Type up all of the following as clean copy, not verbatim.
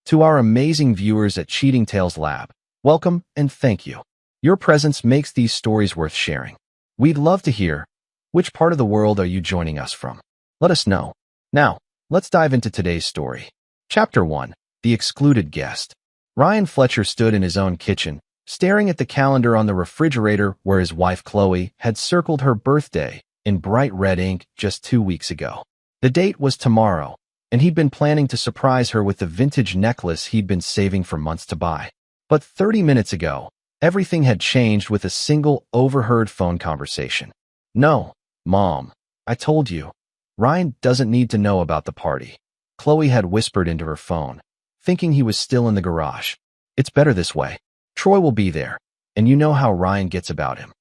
To our amazing viewers at Cheating Tales Lab, welcome and thank you. Your presence makes these stories worth sharing. We'd love to hear, which part of the world are you joining us from? Let us know. Now, let's dive into today's story. Chapter 1. The Excluded Guest. Ryan Fletcher stood in his own kitchen, staring at the calendar on the refrigerator where his wife Chloe had circled her birthday in bright red ink just 2 weeks ago. The date was tomorrow, and he'd been planning to surprise her with the vintage necklace he'd been saving for months to buy. But 30 minutes ago, everything had changed with a single overheard phone conversation. "No, Mom, I told you. Ryan doesn't need to know about the party," Chloe had whispered into her phone, thinking he was still in the garage. "It's better this way. Troy will be there, and you know how Ryan gets about him."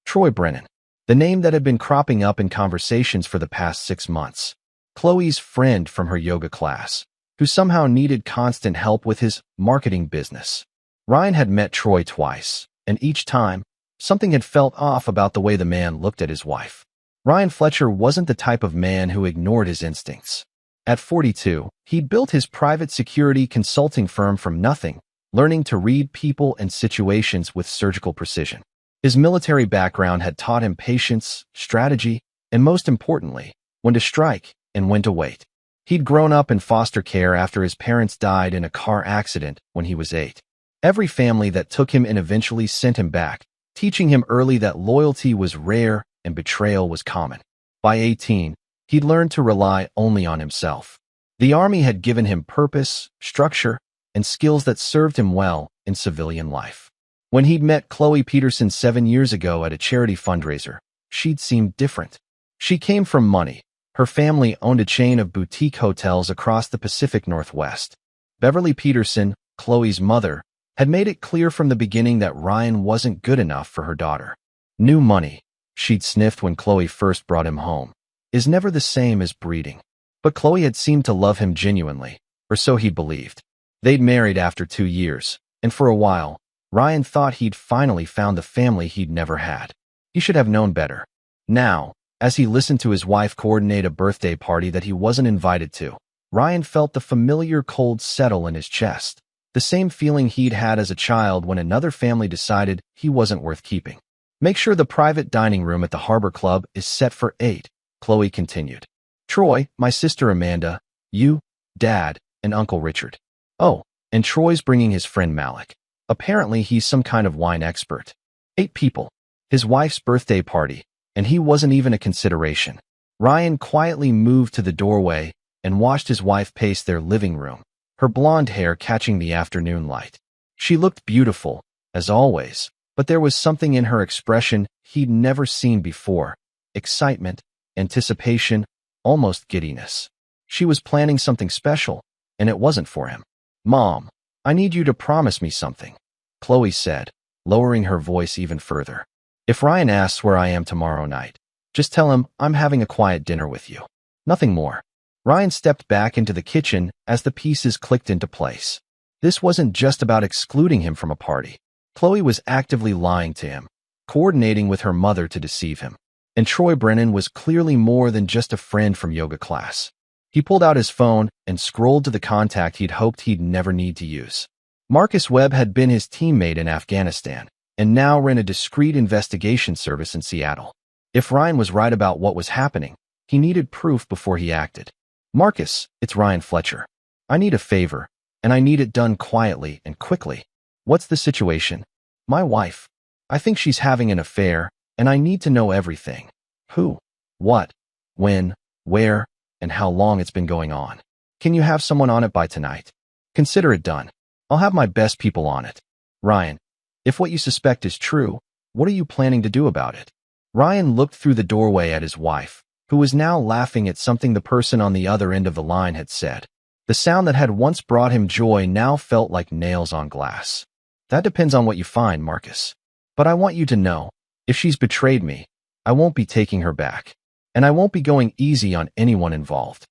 Troy Brennan, the name that had been cropping up in conversations for the past 6 months. Chloe's friend from her yoga class, who somehow needed constant help with his marketing business. Ryan had met Troy twice, and each time, something had felt off about the way the man looked at his wife. Ryan Fletcher wasn't the type of man who ignored his instincts. At 42, he'd built his private security consulting firm from nothing, learning to read people and situations with surgical precision. His military background had taught him patience, strategy, and most importantly, when to strike and when to wait. He'd grown up in foster care after his parents died in a car accident when he was 8. Every family that took him in eventually sent him back, teaching him early that loyalty was rare and betrayal was common. By 18, he'd learned to rely only on himself. The Army had given him purpose, structure, and skills that served him well in civilian life. When he'd met Chloe Peterson 7 years ago at a charity fundraiser, she'd seemed different. She came from money. Her family owned a chain of boutique hotels across the Pacific Northwest. Beverly Peterson, Chloe's mother, had made it clear from the beginning that Ryan wasn't good enough for her daughter. New money, she'd sniffed when Chloe first brought him home, is never the same as breeding. But Chloe had seemed to love him genuinely, or so he believed. They'd married after 2 years, and for a while, Ryan thought he'd finally found the family he'd never had. He should have known better. Now, as he listened to his wife coordinate a birthday party that he wasn't invited to, Ryan felt the familiar cold settle in his chest, the same feeling he'd had as a child when another family decided he wasn't worth keeping. "Make sure the private dining room at the Harbor Club is set for 8, Chloe continued. "Troy, my sister Amanda, you, Dad, and Uncle Richard. Oh, and Troy's bringing his friend Malik. Apparently he's some kind of wine expert. 8 people. His wife's birthday party, and he wasn't even a consideration." Ryan quietly moved to the doorway and watched his wife pace their living room, her blonde hair catching the afternoon light. She looked beautiful, as always, but there was something in her expression he'd never seen before. Excitement, anticipation, almost giddiness. She was planning something special, and it wasn't for him. "Mom, I need you to promise me something," Chloe said, lowering her voice even further. "If Ryan asks where I am tomorrow night, just tell him I'm having a quiet dinner with you. Nothing more." Ryan stepped back into the kitchen as the pieces clicked into place. This wasn't just about excluding him from a party. Chloe was actively lying to him, coordinating with her mother to deceive him. And Troy Brennan was clearly more than just a friend from yoga class. He pulled out his phone and scrolled to the contact he'd hoped he'd never need to use. Marcus Webb had been his teammate in Afghanistan, and now ran a discreet investigation service in Seattle. If Ryan was right about what was happening, he needed proof before he acted. "Marcus, it's Ryan Fletcher. I need a favor, and I need it done quietly and quickly." "What's the situation?" "My wife. I think she's having an affair, and I need to know everything. Who, what, when, where, and how long it's been going on. Can you have someone on it by tonight? Consider it done. I'll have my best people on it." "Ryan, if what you suspect is true, what are you planning to do about it?" Ryan looked through the doorway at his wife, who was now laughing at something the person on the other end of the line had said. The sound that had once brought him joy now felt like nails on glass. "That depends on what you find, Marcus. But I want you to know, if she's betrayed me, I won't be taking her back. And I won't be going easy on anyone involved."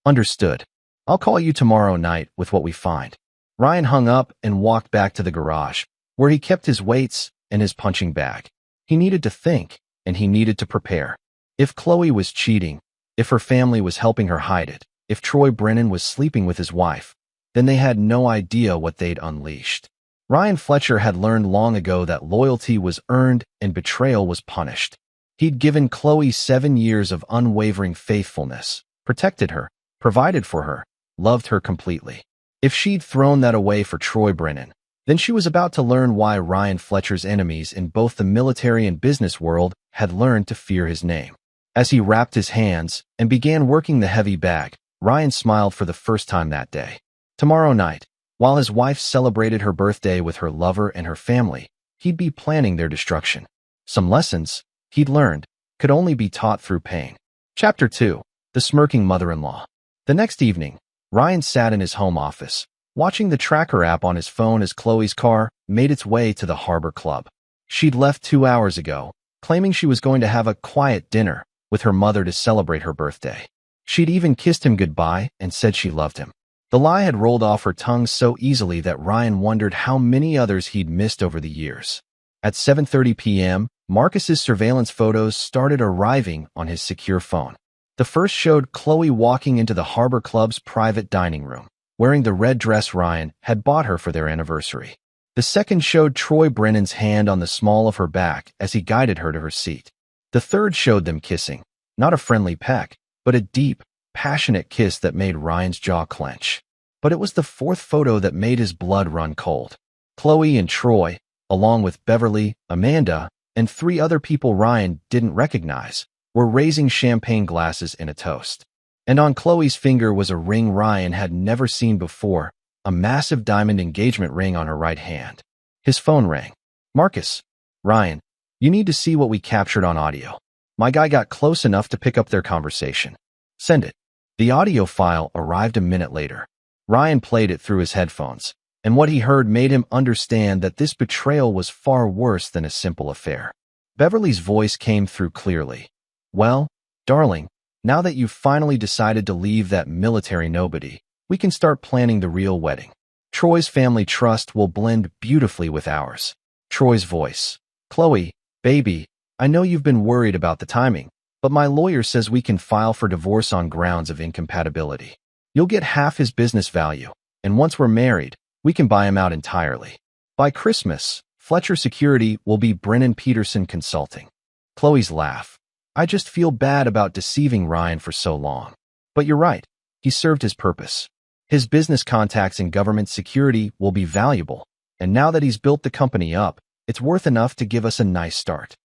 "Understood. I'll call you tomorrow night with what we find." Ryan hung up and walked back to the garage, where he kept his weights and his punching bag. He needed to think, and he needed to prepare. If Chloe was cheating, if her family was helping her hide it, if Troy Brennan was sleeping with his wife, then they had no idea what they'd unleashed. Ryan Fletcher had learned long ago that loyalty was earned and betrayal was punished. He'd given Chloe 7 years of unwavering faithfulness, protected her, provided for her, loved her completely. If she'd thrown that away for Troy Brennan, then she was about to learn why Ryan Fletcher's enemies in both the military and business world had learned to fear his name. As he wrapped his hands and began working the heavy bag, Ryan smiled for the first time that day. Tomorrow night, while his wife celebrated her birthday with her lover and her family, he'd be planning their destruction. Some lessons, he'd learned, could only be taught through pain. Chapter 2. The Smirking Mother-in-Law. The next evening, Ryan sat in his home office, watching the tracker app on his phone as Chloe's car made its way to the Harbor Club. She'd left 2 hours ago, claiming she was going to have a quiet dinner with her mother to celebrate her birthday. She'd even kissed him goodbye and said she loved him. The lie had rolled off her tongue so easily that Ryan wondered how many others he'd missed over the years. At 7:30 p.m., Marcus's surveillance photos started arriving on his secure phone. The first showed Chloe walking into the Harbor Club's private dining room, wearing the red dress Ryan had bought her for their anniversary. The second showed Troy Brennan's hand on the small of her back as he guided her to her seat. The third showed them kissing, not a friendly peck, but a deep, passionate kiss that made Ryan's jaw clench. But it was the fourth photo that made his blood run cold. Chloe and Troy, along with Beverly, Amanda, and 3 other people Ryan didn't recognize, were raising champagne glasses in a toast. And on Chloe's finger was a ring Ryan had never seen before, a massive diamond engagement ring on her right hand. His phone rang. "Marcus, Ryan, you need to see what we captured on audio. My guy got close enough to pick up their conversation. Send it." The audio file arrived a minute later. Ryan played it through his headphones, and what he heard made him understand that this betrayal was far worse than a simple affair. Beverly's voice came through clearly. "Well, darling, now that you've finally decided to leave that military nobody, we can start planning the real wedding. Troy's family trust will blend beautifully with ours." Troy's voice. "Chloe, baby, I know you've been worried about the timing, but my lawyer says we can file for divorce on grounds of incompatibility. You'll get half his business value, and once we're married, we can buy him out entirely. By Christmas, Fletcher Security will be Brennan Peterson Consulting." Chloe's laugh. "I just feel bad about deceiving Ryan for so long. But you're right, he served his purpose. His business contacts in government security will be valuable, and now that he's built the company up, it's worth enough to give us a nice start."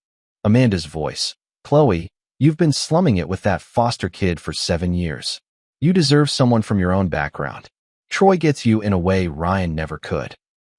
Amanda's voice. "Chloe, you've been slumming it with that foster kid for 7 years. You deserve someone from your own background. Troy gets you in a way Ryan never could."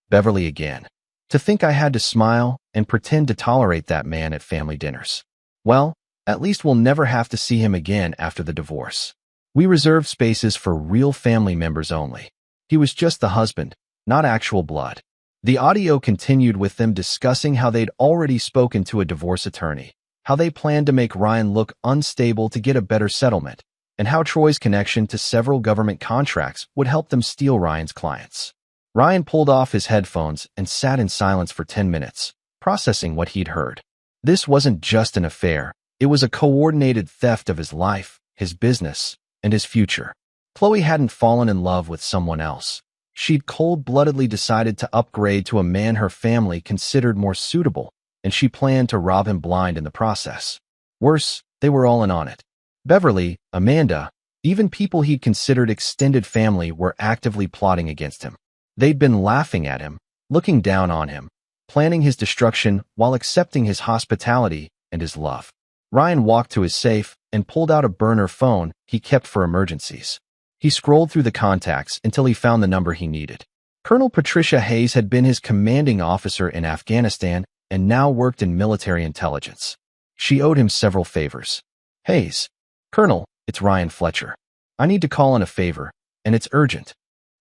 Beverly again. "To think I had to smile and pretend to tolerate that man at family dinners. Well, at least we'll never have to see him again after the divorce. We reserved spaces for real family members only. He was just the husband, not actual blood." The audio continued with them discussing how they'd already spoken to a divorce attorney, how they planned to make Ryan look unstable to get a better settlement, and how Troy's connection to several government contracts would help them steal Ryan's clients. Ryan pulled off his headphones and sat in silence for 10 minutes, processing what he'd heard. This wasn't just an affair, it was a coordinated theft of his life, his business, and his future. Chloe hadn't fallen in love with someone else. She'd cold-bloodedly decided to upgrade to a man her family considered more suitable, and she planned to rob him blind in the process. Worse, they were all in on it. Beverly, Amanda, even people he'd considered extended family were actively plotting against him. They'd been laughing at him, looking down on him, planning his destruction while accepting his hospitality and his love. Ryan walked to his safe and pulled out a burner phone he kept for emergencies. He scrolled through the contacts until he found the number he needed. Colonel Patricia Hayes had been his commanding officer in Afghanistan and now worked in military intelligence. She owed him several favors. "Hayes, Colonel, it's Ryan Fletcher. I need to call in a favor, and it's urgent."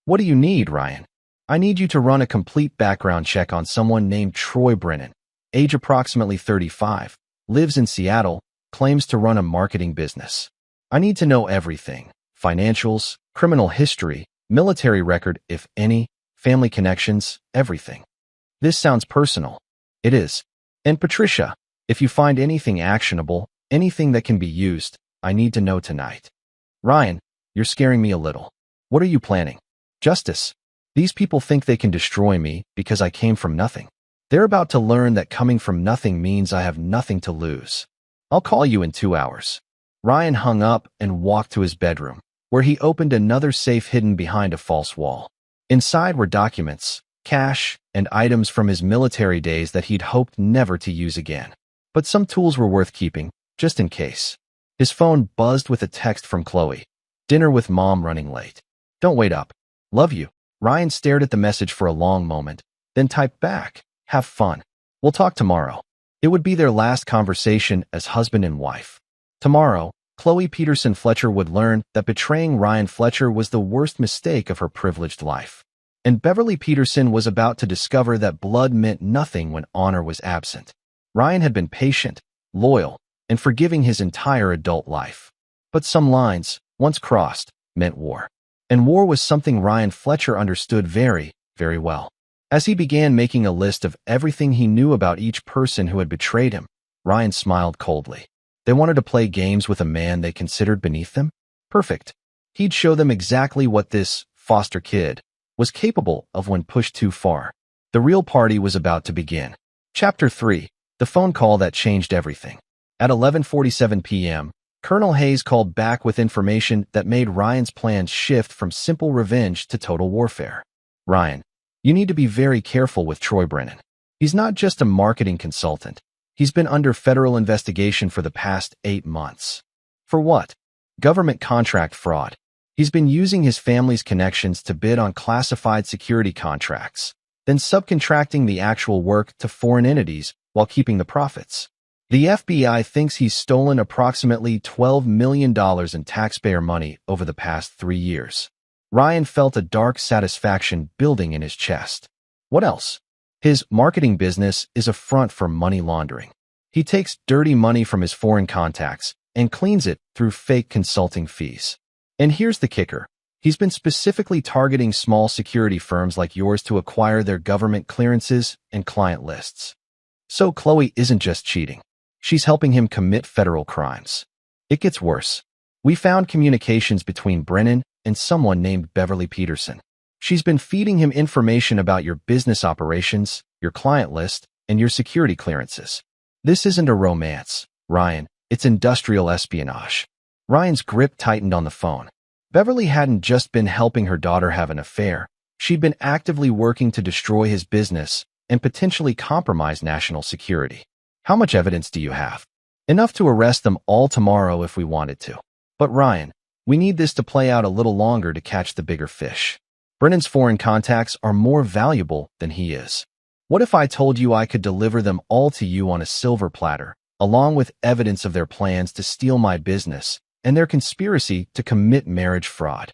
"What do you need, Ryan?" "I need you to run a complete background check on someone named Troy Brennan, age approximately 35, lives in Seattle, claims to run a marketing business. I need to know everything: financials, criminal history, military record, if any, family connections, everything." "This sounds personal." "It is. And Patricia, if you find anything actionable, anything that can be used, I need to know tonight." "Ryan, you're scaring me a little. What are you planning?" Justice. These people think they can destroy me because I came from nothing. They're about to learn that coming from nothing means I have nothing to lose. I'll call you in 2 hours. Ryan hung up and walked to his bedroom, where he opened another safe hidden behind a false wall. Inside were documents, cash, and items from his military days that he'd hoped never to use again. But some tools were worth keeping, just in case. His phone buzzed with a text from Chloe. Dinner with mom running late. Don't wait up. Love you. Ryan stared at the message for a long moment, then typed back, have fun. We'll talk tomorrow. It would be their last conversation as husband and wife. Tomorrow, Chloe Peterson Fletcher would learn that betraying Ryan Fletcher was the worst mistake of her privileged life. And Beverly Peterson was about to discover that blood meant nothing when honor was absent. Ryan had been patient, loyal, and forgiving his entire adult life. But some lines, once crossed, meant war. And war was something Ryan Fletcher understood very, very well. As he began making a list of everything he knew about each person who had betrayed him, Ryan smiled coldly. They wanted to play games with a man they considered beneath them? Perfect. He'd show them exactly what this foster kid was capable of when pushed too far. The real party was about to begin. Chapter 3. The phone call that changed everything. At 11:47 p.m., Colonel Hayes called back with information that made Ryan's plans shift from simple revenge to total warfare. Ryan, you need to be very careful with Troy Brennan. He's not just a marketing consultant. He's been under federal investigation for the past 8 months. For what? Government contract fraud. He's been using his family's connections to bid on classified security contracts, then subcontracting the actual work to foreign entities while keeping the profits. The FBI thinks he's stolen approximately $12 million in taxpayer money over the past 3 years. Ryan felt a dark satisfaction building in his chest. What else? His marketing business is a front for money laundering. He takes dirty money from his foreign contacts and cleans it through fake consulting fees. And here's the kicker. He's been specifically targeting small security firms like yours to acquire their government clearances and client lists. So Chloe isn't just cheating. She's helping him commit federal crimes. It gets worse. We found communications between Brennan and someone named Beverly Peterson. She's been feeding him information about your business operations, your client list, and your security clearances. This isn't a romance, Ryan. It's industrial espionage. Ryan's grip tightened on the phone. Beverly hadn't just been helping her daughter have an affair. She'd been actively working to destroy his business and potentially compromise national security. How much evidence do you have? Enough to arrest them all tomorrow if we wanted to. But Ryan, we need this to play out a little longer to catch the bigger fish. Brennan's foreign contacts are more valuable than he is. What if I told you I could deliver them all to you on a silver platter, along with evidence of their plans to steal my business and their conspiracy to commit marriage fraud?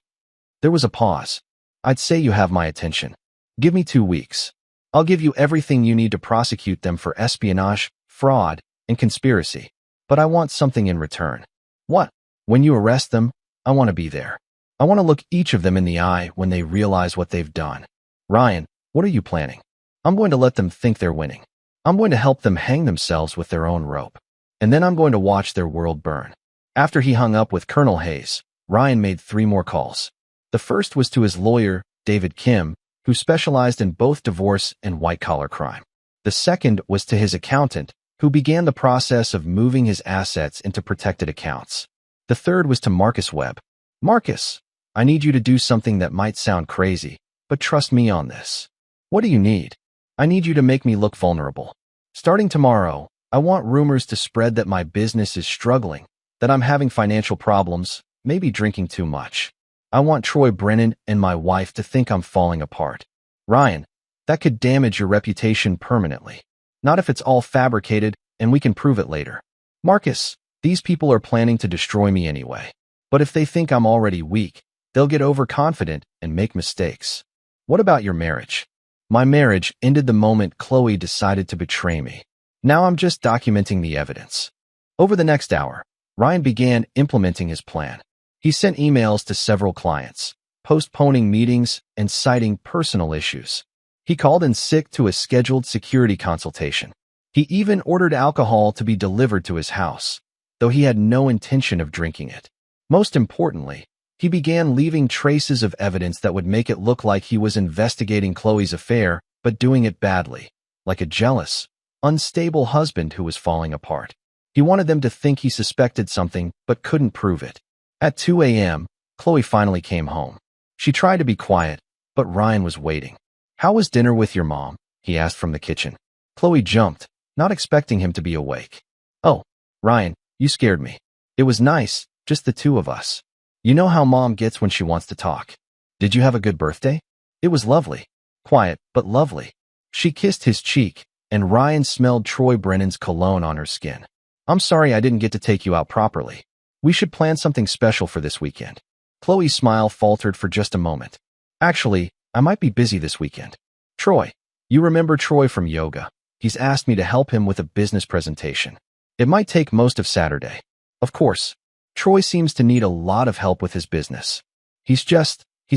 There was a pause. I'd say you have my attention. Give me 2 weeks. I'll give you everything you need to prosecute them for espionage, fraud, and conspiracy. But I want something in return. What? When you arrest them, I want to be there. I want to look each of them in the eye when they realize what they've done. Ryan, what are you planning? I'm going to let them think they're winning. I'm going to help them hang themselves with their own rope. And then I'm going to watch their world burn. After he hung up with Colonel Hayes, Ryan made 3 more calls. The first was to his lawyer, David Kim, who specialized in both divorce and white-collar crime. The second was to his accountant, who began the process of moving his assets into protected accounts. The third was to Marcus Webb. Marcus, I need you to do something that might sound crazy, but trust me on this. What do you need? I need you to make me look vulnerable. Starting tomorrow, I want rumors to spread that my business is struggling, that I'm having financial problems, maybe drinking too much. I want Troy Brennan and my wife to think I'm falling apart. Ryan, that could damage your reputation permanently. Not if it's all fabricated and we can prove it later. Marcus, these people are planning to destroy me anyway. But if they think I'm already weak, they'll get overconfident and make mistakes. What about your marriage? My marriage ended the moment Chloe decided to betray me. Now I'm just documenting the evidence. Over the next hour, Ryan began implementing his plan. He sent emails to several clients, postponing meetings and citing personal issues. He called in sick to a scheduled security consultation. He even ordered alcohol to be delivered to his house, though he had no intention of drinking it. Most importantly, He began leaving traces of evidence that would make it look like he was investigating Chloe's affair, but doing it badly, like a jealous, unstable husband who was falling apart. He wanted them to think he suspected something, but couldn't prove it. At 2 a.m., Chloe finally came home. She tried to be quiet, but Ryan was waiting. "How was dinner with your mom?" he asked from the kitchen. Chloe jumped, not expecting him to be awake. "Oh, Ryan, you scared me. It was nice, just the two of us. You know how mom gets when she wants to talk. Did you have a good birthday?" "It was lovely. Quiet, but lovely." She kissed his cheek, and Ryan smelled Troy Brennan's cologne on her skin. "I'm sorry I didn't get to take you out properly. We should plan something special for this weekend." Chloe's smile faltered for just a moment. "Actually, I might be busy this weekend." "Troy. You remember Troy from yoga. He's asked me to help him with a business presentation. It might take most of Saturday." "Of course. Troy seems to need a lot of help with his business. He's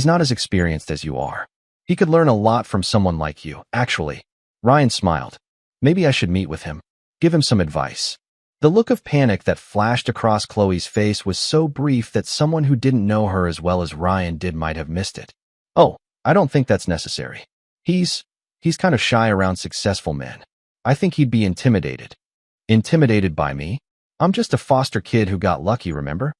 not as experienced as you are. He could learn a lot from someone like you, actually." Ryan smiled. "Maybe I should meet with him. Give him some advice." The look of panic that flashed across Chloe's face was so brief that someone who didn't know her as well as Ryan did might have missed it. "Oh, I don't think that's necessary. He's kind of shy around successful men. I think he'd be intimidated." "Intimidated by me? I'm just a foster kid who got lucky, remember?"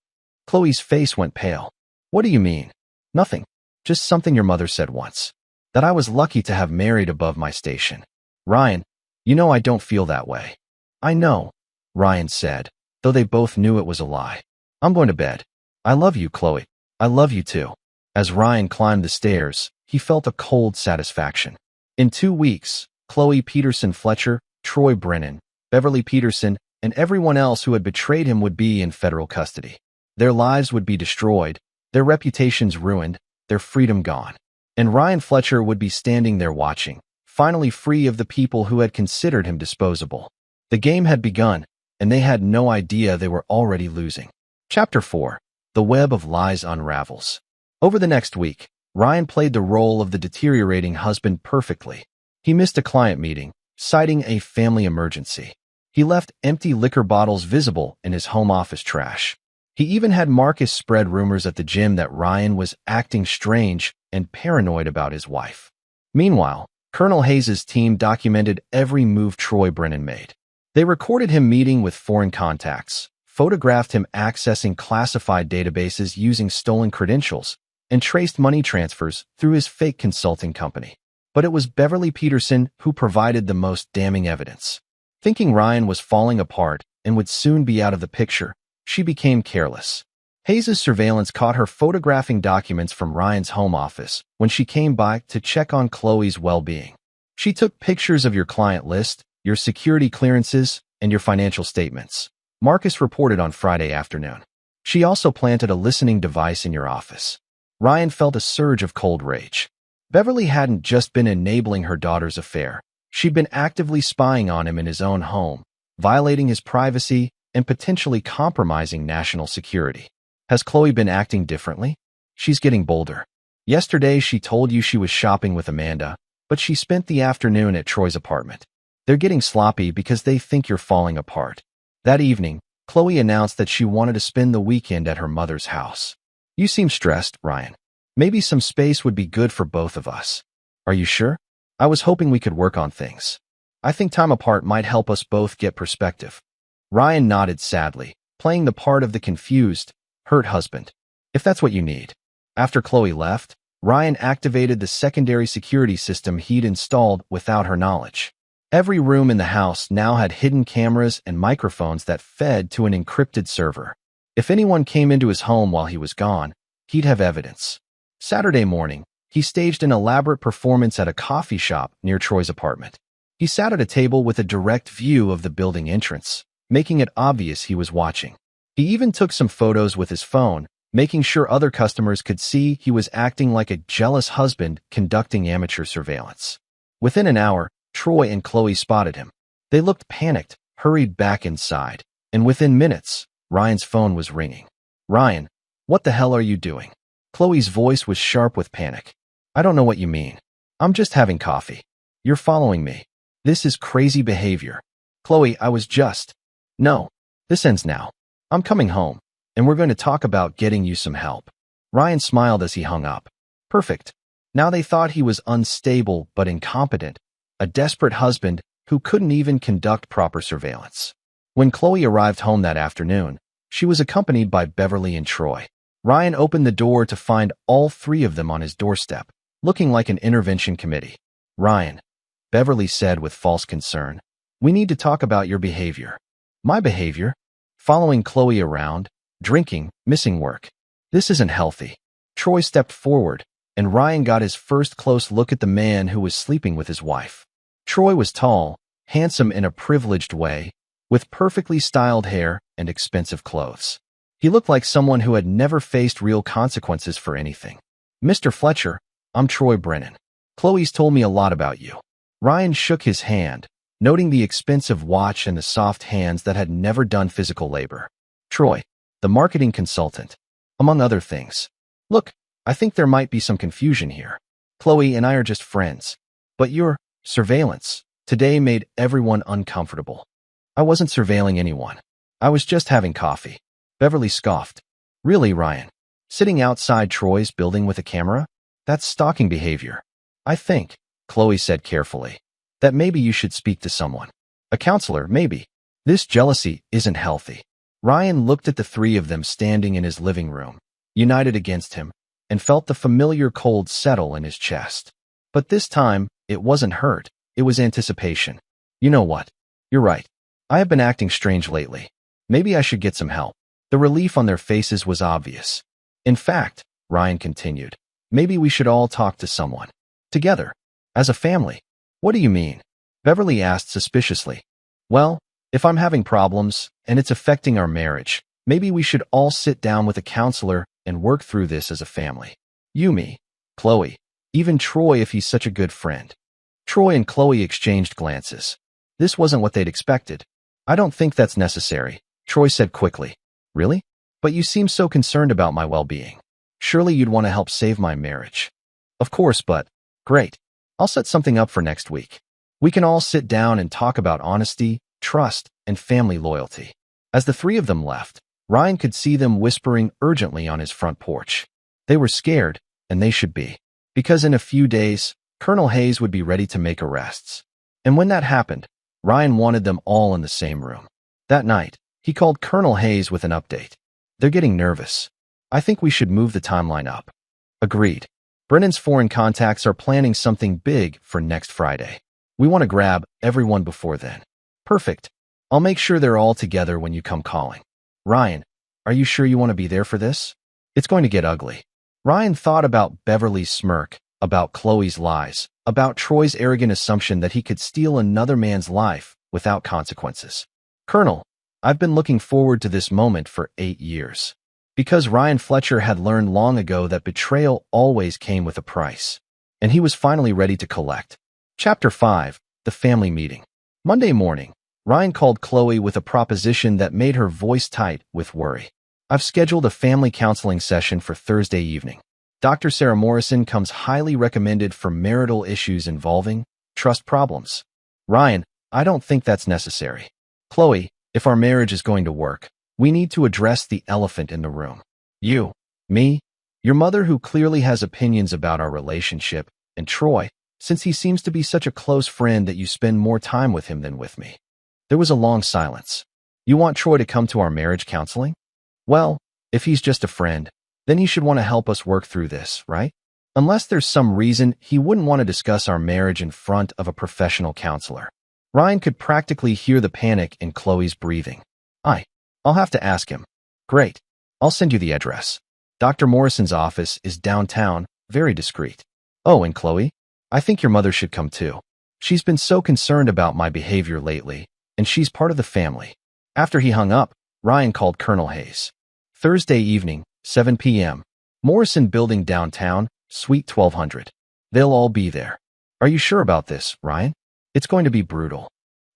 Chloe's face went pale. "What do you mean?" "Nothing. Just something your mother said once. That I was lucky to have married above my station." "Ryan, you know I don't feel that way." "I know," Ryan said, though they both knew it was a lie. "I'm going to bed. I love you, Chloe. I love you too." As Ryan climbed the stairs, he felt a cold satisfaction. In 2 weeks, Chloe Peterson Fletcher, Troy Brennan, Beverly Peterson, and everyone else who had betrayed him would be in federal custody. Their lives would be destroyed, their reputations ruined, their freedom gone. And Ryan Fletcher would be standing there watching, finally free of the people who had considered him disposable. The game had begun, and they had no idea they were already losing. Chapter 4. The Web of Lies Unravels. Over the next week, Ryan played the role of the deteriorating husband perfectly. He missed a client meeting, citing a family emergency. He left empty liquor bottles visible in his home office trash. He even had Marcus spread rumors at the gym that Ryan was acting strange and paranoid about his wife. Meanwhile, Colonel Hayes' team documented every move Troy Brennan made. They recorded him meeting with foreign contacts, photographed him accessing classified databases using stolen credentials, and traced money transfers through his fake consulting company. But it was Beverly Peterson who provided the most damning evidence. Thinking Ryan was falling apart and would soon be out of the picture, she became careless. Hayes' surveillance caught her photographing documents from Ryan's home office when she came by to check on Chloe's well-being. She took pictures of your client list, your security clearances, and your financial statements, Marcus reported on Friday afternoon. She also planted a listening device in your office. Ryan felt a surge of cold rage. Beverly hadn't just been enabling her daughter's affair. She'd been actively spying on him in his own home, violating his privacy and potentially compromising national security. Has Chloe been acting differently? She's getting bolder. Yesterday, she told you she was shopping with Amanda, but she spent the afternoon at Troy's apartment. They're getting sloppy because they think you're falling apart. That evening, Chloe announced that she wanted to spend the weekend at her mother's house. You seem stressed, Ryan. Maybe some space would be good for both of us. Are you sure? I was hoping we could work on things. I think time apart might help us both get perspective. Ryan nodded sadly, playing the part of the confused, hurt husband. If that's what you need. After Chloe left, Ryan activated the secondary security system he'd installed without her knowledge. Every room in the house now had hidden cameras and microphones that fed to an encrypted server. If anyone came into his home while he was gone, he'd have evidence. Saturday morning, he staged an elaborate performance at a coffee shop near Troy's apartment. He sat at a table with a direct view of the building entrance, making it obvious he was watching. He even took some photos with his phone, making sure other customers could see he was acting like a jealous husband conducting amateur surveillance. Within an hour, Troy and Chloe spotted him. They looked panicked, hurried back inside, and within minutes, Ryan's phone was ringing. Ryan, what the hell are you doing? Chloe's voice was sharp with panic. I don't know what you mean. I'm just having coffee. You're following me. This is crazy behavior. Chloe, No, this ends now. I'm coming home, and we're going to talk about getting you some help. Ryan smiled as he hung up. Perfect. Now they thought he was unstable but incompetent, a desperate husband who couldn't even conduct proper surveillance. When Chloe arrived home that afternoon, she was accompanied by Beverly and Troy. Ryan opened the door to find all three of them on his doorstep, looking like an intervention committee. Ryan, Beverly said with false concern, we need to talk about your behavior. My behavior? Following Chloe around, drinking, missing work. This isn't healthy. Troy stepped forward, and Ryan got his first close look at the man who was sleeping with his wife. Troy was tall, handsome in a privileged way, with perfectly styled hair and expensive clothes. He looked like someone who had never faced real consequences for anything. Mr. Fletcher, I'm Troy Brennan. Chloe's told me a lot about you. Ryan shook his hand, noting the expensive watch and the soft hands that had never done physical labor. Troy, the marketing consultant, among other things. Look, I think there might be some confusion here. Chloe and I are just friends. But your surveillance today made everyone uncomfortable. I wasn't surveilling anyone. I was just having coffee. Beverly scoffed. Really, Ryan? Sitting outside Troy's building with a camera? That's stalking behavior. I think, Chloe said carefully, that maybe you should speak to someone. A counselor, maybe. This jealousy isn't healthy. Ryan looked at the three of them standing in his living room, united against him, and felt the familiar cold settle in his chest. But this time, it wasn't hurt, it was anticipation. You know what? You're right. I have been acting strange lately. Maybe I should get some help. The relief on their faces was obvious. In fact, Ryan continued, maybe we should all talk to someone. Together. As a family. What do you mean? Beverly asked suspiciously. Well, if I'm having problems, and it's affecting our marriage, maybe we should all sit down with a counselor and work through this as a family. You, me, Chloe, even Troy if he's such a good friend. Troy and Chloe exchanged glances. This wasn't what they'd expected. I don't think that's necessary, Troy said quickly. Really? But you seem so concerned about my well-being. Surely you'd want to help save my marriage. Of course, but great. I'll set something up for next week. We can all sit down and talk about honesty, trust, and family loyalty. As the three of them left, Ryan could see them whispering urgently on his front porch. They were scared, and they should be. Because in a few days, Colonel Hayes would be ready to make arrests. And when that happened, Ryan wanted them all in the same room. That night, he called Colonel Hayes with an update. They're getting nervous. I think we should move the timeline up. Agreed. Brennan's foreign contacts are planning something big for next Friday. We want to grab everyone before then. Perfect. I'll make sure they're all together when you come calling. Ryan, are you sure you want to be there for this? It's going to get ugly. Ryan thought about Beverly's smirk, about Chloe's lies, about Troy's arrogant assumption that he could steal another man's life without consequences. Colonel, I've been looking forward to this moment for 8 years. Because Ryan Fletcher had learned long ago that betrayal always came with a price. And he was finally ready to collect. Chapter 5, The Family Meeting. Monday morning, Ryan called Chloe with a proposition that made her voice tight with worry. I've scheduled a family counseling session for Thursday evening. Dr. Sarah Morrison comes highly recommended for marital issues involving trust problems. Ryan, I don't think that's necessary. Chloe, if our marriage is going to work, we need to address the elephant in the room. You, me, your mother who clearly has opinions about our relationship, and Troy, since he seems to be such a close friend that you spend more time with him than with me. There was a long silence. You want Troy to come to our marriage counseling? Well, if he's just a friend, then he should want to help us work through this, right? Unless there's some reason he wouldn't want to discuss our marriage in front of a professional counselor. Ryan could practically hear the panic in Chloe's breathing. I'll have to ask him. Great. I'll send you the address. Dr. Morrison's office is downtown, very discreet. Oh, and Chloe, I think your mother should come too. She's been so concerned about my behavior lately, and she's part of the family. After he hung up, Ryan called Colonel Hayes. Thursday evening, 7 p.m. Morrison Building downtown, Suite 1200. They'll all be there. Are you sure about this, Ryan? It's going to be brutal.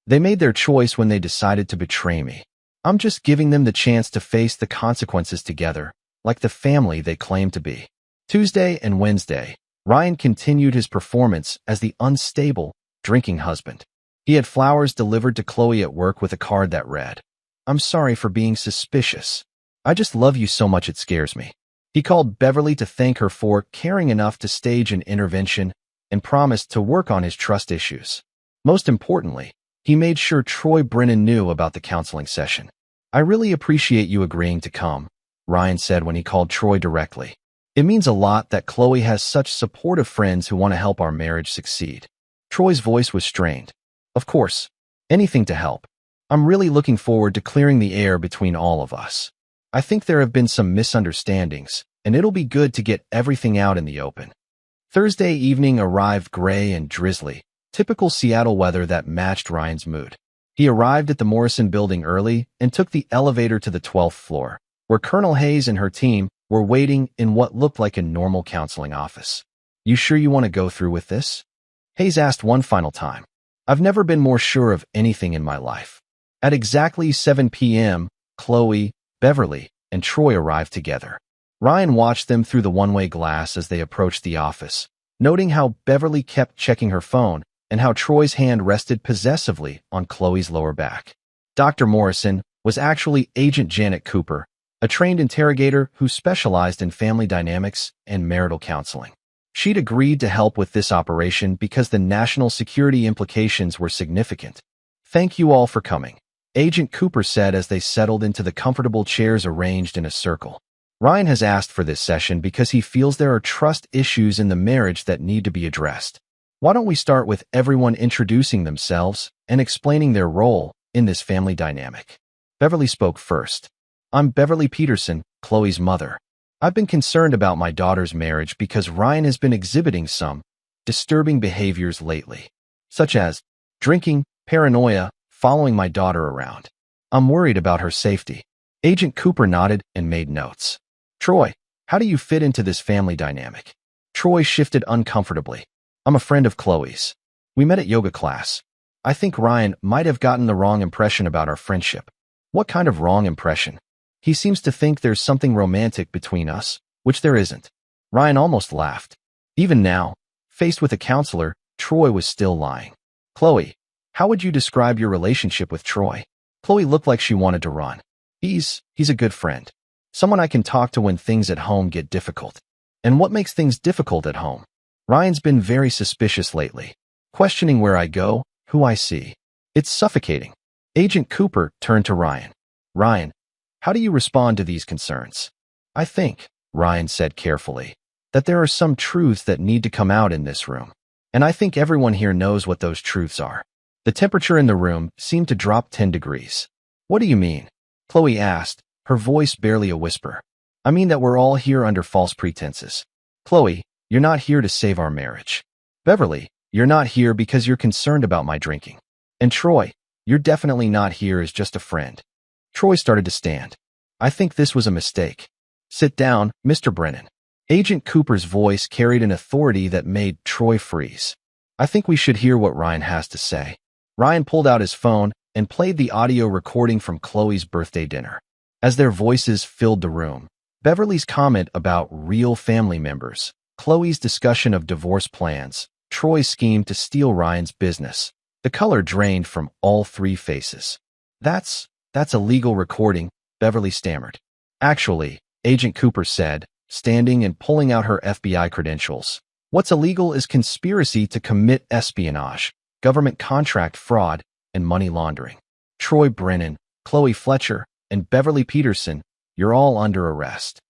They made their choice when they decided to betray me. I'm just giving them the chance to face the consequences together, like the family they claim to be. Tuesday and Wednesday, Ryan continued his performance as the unstable, drinking husband. He had flowers delivered to Chloe at work with a card that read, I'm sorry for being suspicious. I just love you so much it scares me. He called Beverly to thank her for caring enough to stage an intervention and promised to work on his trust issues. Most importantly, he made sure Troy Brennan knew about the counseling session. "I really appreciate you agreeing to come," Ryan said when he called Troy directly. "It means a lot that Chloe has such supportive friends who want to help our marriage succeed." Troy's voice was strained. "Of course, anything to help. I'm really looking forward to clearing the air between all of us. I think there have been some misunderstandings, and it'll be good to get everything out in the open." Thursday evening arrived gray and drizzly, typical Seattle weather that matched Ryan's mood. He arrived at the Morrison building early and took the elevator to the 12th floor, where Colonel Hayes and her team were waiting in what looked like a normal counseling office. "You sure you want to go through with this?" Hayes asked one final time. "I've never been more sure of anything in my life." At exactly 7 p.m., Chloe, Beverly, and Troy arrived together. Ryan watched them through the one-way glass as they approached the office, noting how Beverly kept checking her phone and how Troy's hand rested possessively on Chloe's lower back. Dr. Morrison was actually Agent Janet Cooper, a trained interrogator who specialized in family dynamics and marital counseling. She'd agreed to help with this operation because the national security implications were significant. "Thank you all for coming," Agent Cooper said as they settled into the comfortable chairs arranged in a circle. "Ryan has asked for this session because he feels there are trust issues in the marriage that need to be addressed. Why don't we start with everyone introducing themselves and explaining their role in this family dynamic?" Beverly spoke first. "I'm Beverly Peterson, Chloe's mother. I've been concerned about my daughter's marriage because Ryan has been exhibiting some disturbing behaviors lately, such as drinking, paranoia, following my daughter around. I'm worried about her safety." Agent Cooper nodded and made notes. "Troy, how do you fit into this family dynamic?" Troy shifted uncomfortably. "I'm a friend of Chloe's. We met at yoga class. I think Ryan might have gotten the wrong impression about our friendship." "What kind of wrong impression?" "He seems to think there's something romantic between us, which there isn't." Ryan almost laughed. Even now, faced with a counselor, Troy was still lying. "Chloe, how would you describe your relationship with Troy?" Chloe looked like she wanted to run. He's a good friend. Someone I can talk to when things at home get difficult." "And what makes things difficult at home?" "Ryan's been very suspicious lately, questioning where I go, who I see. It's suffocating." Agent Cooper turned to Ryan. "Ryan, how do you respond to these concerns?" "I think," Ryan said carefully, "that there are some truths that need to come out in this room. And I think everyone here knows what those truths are." The temperature in the room seemed to drop 10 degrees. "What do you mean?" Chloe asked, her voice barely a whisper. "I mean that we're all here under false pretenses. Chloe, you're not here to save our marriage. Beverly, you're not here because you're concerned about my drinking. And Troy, you're definitely not here as just a friend." Troy started to stand. "I think this was a mistake." "Sit down, Mr. Brennan." Agent Cooper's voice carried an authority that made Troy freeze. "I think we should hear what Ryan has to say." Ryan pulled out his phone and played the audio recording from Chloe's birthday dinner. As their voices filled the room, Beverly's comment about real family members, Chloe's discussion of divorce plans, Troy's scheme to steal Ryan's business, the color drained from all three faces. That's a legal recording," Beverly stammered. "Actually," Agent Cooper said, standing and pulling out her FBI credentials, "what's illegal is conspiracy to commit espionage, government contract fraud, and money laundering. Troy Brennan, Chloe Fletcher, and Beverly Peterson, you're all under arrest."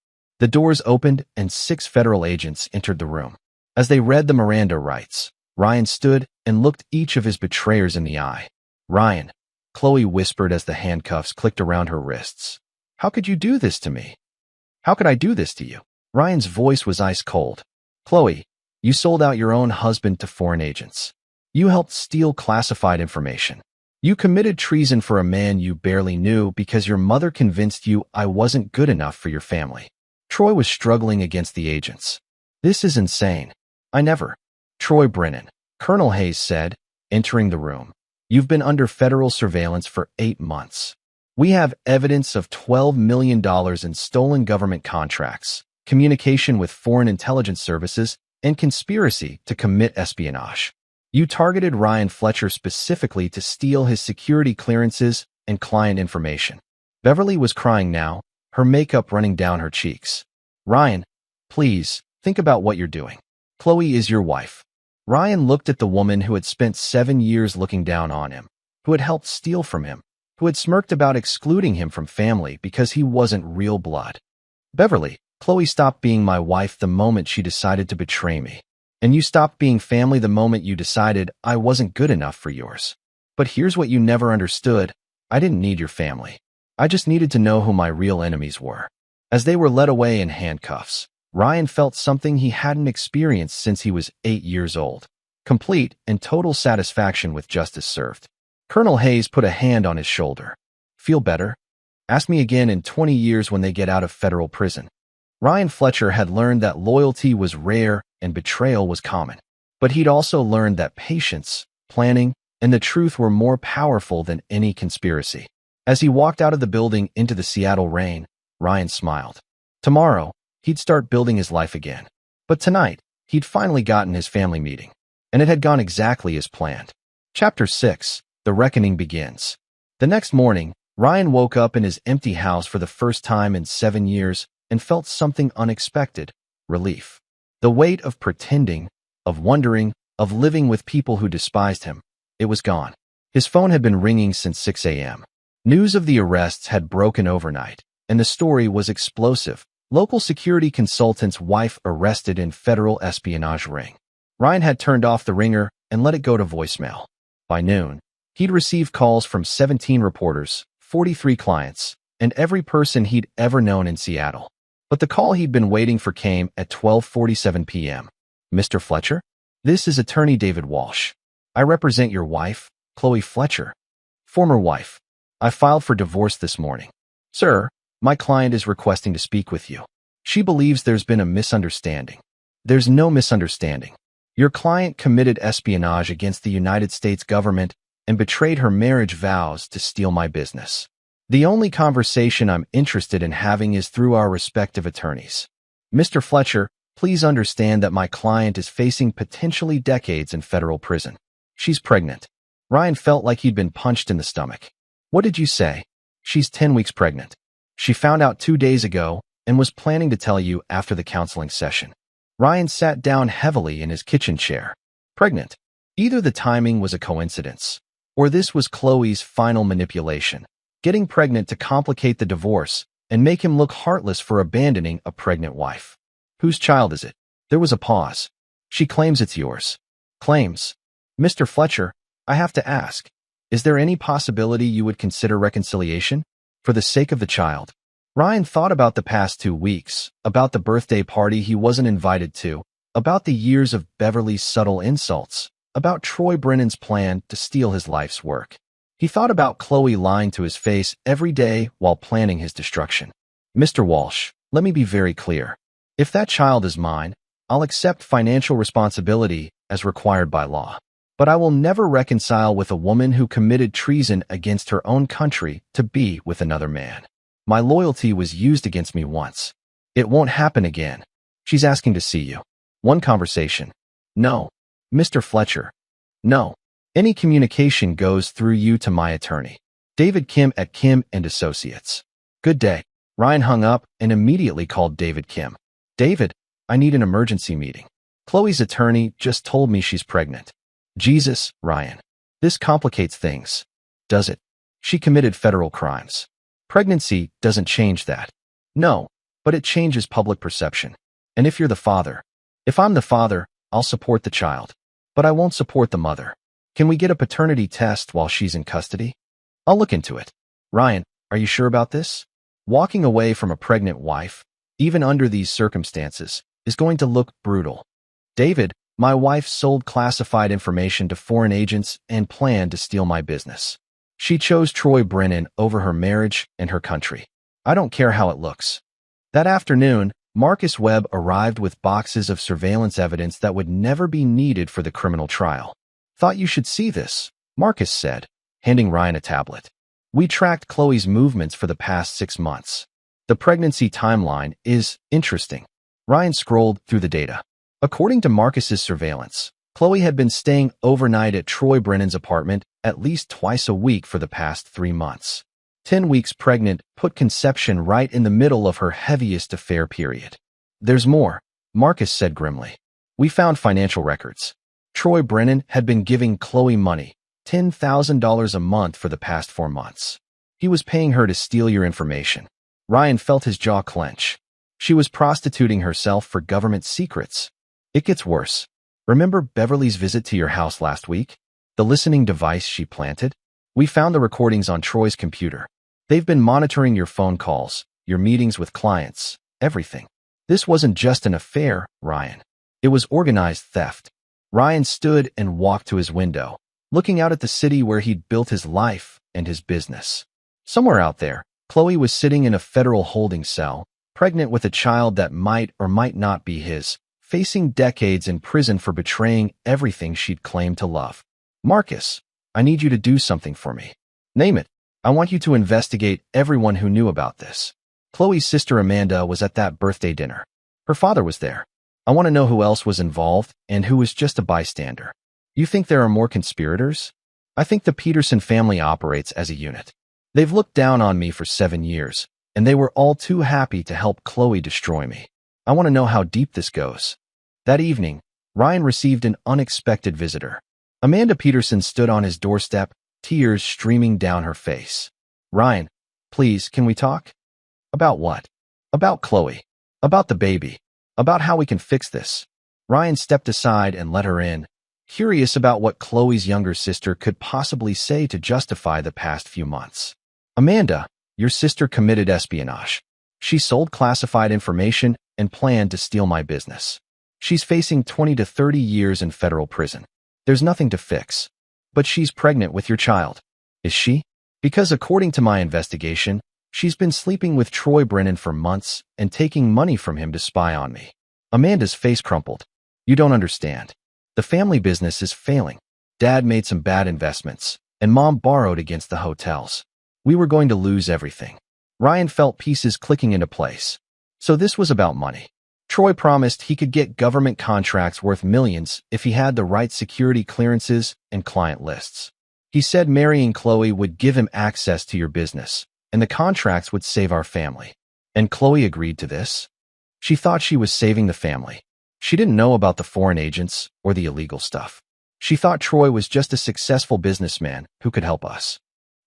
The doors opened and 6 federal agents entered the room. As they read the Miranda rights, Ryan stood and looked each of his betrayers in the eye. "Ryan," Chloe whispered as the handcuffs clicked around her wrists. "How could you do this to me?" "How could I do this to you?" Ryan's voice was ice cold. "Chloe, you sold out your own husband to foreign agents. You helped steal classified information. You committed treason for a man you barely knew because your mother convinced you I wasn't good enough for your family." Troy was struggling against the agents. "This is insane. I never." "Troy Brennan," Colonel Hayes said, entering the room. "You've been under federal surveillance for 8 months. We have evidence of $12 million in stolen government contracts, communication with foreign intelligence services, and conspiracy to commit espionage. You targeted Ryan Fletcher specifically to steal his security clearances and client information." Beverly was crying now, her makeup running down her cheeks. Ryan, please, think about what you're doing. Chloe is your wife. Ryan looked at the woman who had spent 7 years looking down on him, who had helped steal from him, who had smirked about excluding him from family because he wasn't real blood. Beverly, Chloe stopped being my wife the moment she decided to betray me. And you stopped being family the moment you decided I wasn't good enough for yours. But here's what you never understood. I didn't need your family. I just needed to know who my real enemies were. As they were led away in handcuffs, Ryan felt something he hadn't experienced since he was 8 years old. Complete and total satisfaction with justice served. Colonel Hayes put a hand on his shoulder. Feel better? Ask me again in 20 years when they get out of federal prison. Ryan Fletcher had learned that loyalty was rare and betrayal was common. But he'd also learned that patience, planning, and the truth were more powerful than any conspiracy. As he walked out of the building into the Seattle rain, Ryan smiled. Tomorrow, he'd start building his life again. But tonight, he'd finally gotten his family meeting. And it had gone exactly as planned. Chapter 6. The Reckoning Begins. The next morning, Ryan woke up in his empty house for the first time in 7 years and felt something unexpected: relief. The weight of pretending, of wondering, of living with people who despised him, it was gone. His phone had been ringing since 6 a.m. News of the arrests had broken overnight, and the story was explosive. Local security consultant's wife arrested in federal espionage ring. Ryan had turned off the ringer and let it go to voicemail. By noon, he'd received calls from 17 reporters, 43 clients, and every person he'd ever known in Seattle. But the call he'd been waiting for came at 12:47 p.m. Mr. Fletcher? This is attorney David Walsh. I represent your wife, Chloe Fletcher. Former wife. I filed for divorce this morning. Sir, my client is requesting to speak with you. She believes there's been a misunderstanding. There's no misunderstanding. Your client committed espionage against the United States government and betrayed her marriage vows to steal my business. The only conversation I'm interested in having is through our respective attorneys. Mr. Fletcher, please understand that my client is facing potentially decades in federal prison. She's pregnant. Ryan felt like he'd been punched in the stomach. What did you say? She's 10 weeks pregnant. She found out 2 days ago and was planning to tell you after the counseling session. Ryan sat down heavily in his kitchen chair. Pregnant. Either the timing was a coincidence, or this was Chloe's final manipulation, getting pregnant to complicate the divorce and make him look heartless for abandoning a pregnant wife. Whose child is it? There was a pause. She claims it's yours. Claims. Mr. Fletcher, I have to ask, is there any possibility you would consider reconciliation? For the sake of the child. Ryan thought about the past 2 weeks, about the birthday party he wasn't invited to, about the years of Beverly's subtle insults, about Troy Brennan's plan to steal his life's work. He thought about Chloe lying to his face every day while planning his destruction. Mr. Walsh, let me be very clear. If that child is mine, I'll accept financial responsibility as required by law. But I will never reconcile with a woman who committed treason against her own country to be with another man. My loyalty was used against me once. It won't happen again. She's asking to see you. One conversation. No. Mr. Fletcher. No. Any communication goes through you to my attorney. David Kim at Kim and Associates. Good day. Ryan hung up and immediately called David Kim. David, I need an emergency meeting. Chloe's attorney just told me she's pregnant. Jesus, Ryan. This complicates things. Does it? She committed federal crimes. Pregnancy doesn't change that. No, but it changes public perception. And if you're the father, if I'm the father, I'll support the child. But I won't support the mother. Can we get a paternity test while she's in custody? I'll look into it. Ryan, are you sure about this? Walking away from a pregnant wife, even under these circumstances, is going to look brutal. David, my wife sold classified information to foreign agents and planned to steal my business. She chose Troy Brennan over her marriage and her country. I don't care how it looks. That afternoon, Marcus Webb arrived with boxes of surveillance evidence that would never be needed for the criminal trial. Thought you should see this, Marcus said, handing Ryan a tablet. We tracked Chloe's movements for the past 6 months. The pregnancy timeline is interesting. Ryan scrolled through the data. According to Marcus's surveillance, Chloe had been staying overnight at Troy Brennan's apartment at least twice a week for the past 3 months. 10 weeks pregnant put conception right in the middle of her heaviest affair period. There's more, Marcus said grimly. We found financial records. Troy Brennan had been giving Chloe money, $10,000 a month for the past 4 months. He was paying her to steal your information. Ryan felt his jaw clench. She was prostituting herself for government secrets. It gets worse. Remember Beverly's visit to your house last week? The listening device she planted? We found the recordings on Troy's computer. They've been monitoring your phone calls, your meetings with clients, everything. This wasn't just an affair, Ryan. It was organized theft. Ryan stood and walked to his window, looking out at the city where he'd built his life and his business. Somewhere out there, Chloe was sitting in a federal holding cell, pregnant with a child that might or might not be his, facing decades in prison for betraying everything she'd claimed to love. Marcus, I need you to do something for me. Name it. I want you to investigate everyone who knew about this. Chloe's sister Amanda was at that birthday dinner. Her father was there. I want to know who else was involved and who was just a bystander. You think there are more conspirators? I think the Peterson family operates as a unit. They've looked down on me for 7 years, and they were all too happy to help Chloe destroy me. I want to know how deep this goes. That evening, Ryan received an unexpected visitor. Amanda Peterson stood on his doorstep, tears streaming down her face. Ryan, please, can we talk? About what? About Chloe. About the baby. About how we can fix this. Ryan stepped aside and let her in, curious about what Chloe's younger sister could possibly say to justify the past few months. Amanda, your sister committed espionage. She sold classified information and planned to steal my business. She's facing 20 to 30 years in federal prison. There's nothing to fix. But she's pregnant with your child. Is she? Because according to my investigation, she's been sleeping with Troy Brennan for months and taking money from him to spy on me. Amanda's face crumpled. You don't understand. The family business is failing. Dad made some bad investments, and Mom borrowed against the hotels. We were going to lose everything. Ryan felt pieces clicking into place. So this was about money. Troy promised he could get government contracts worth millions if he had the right security clearances and client lists. He said marrying Chloe would give him access to your business, and the contracts would save our family. And Chloe agreed to this? She thought she was saving the family. She didn't know about the foreign agents or the illegal stuff. She thought Troy was just a successful businessman who could help us.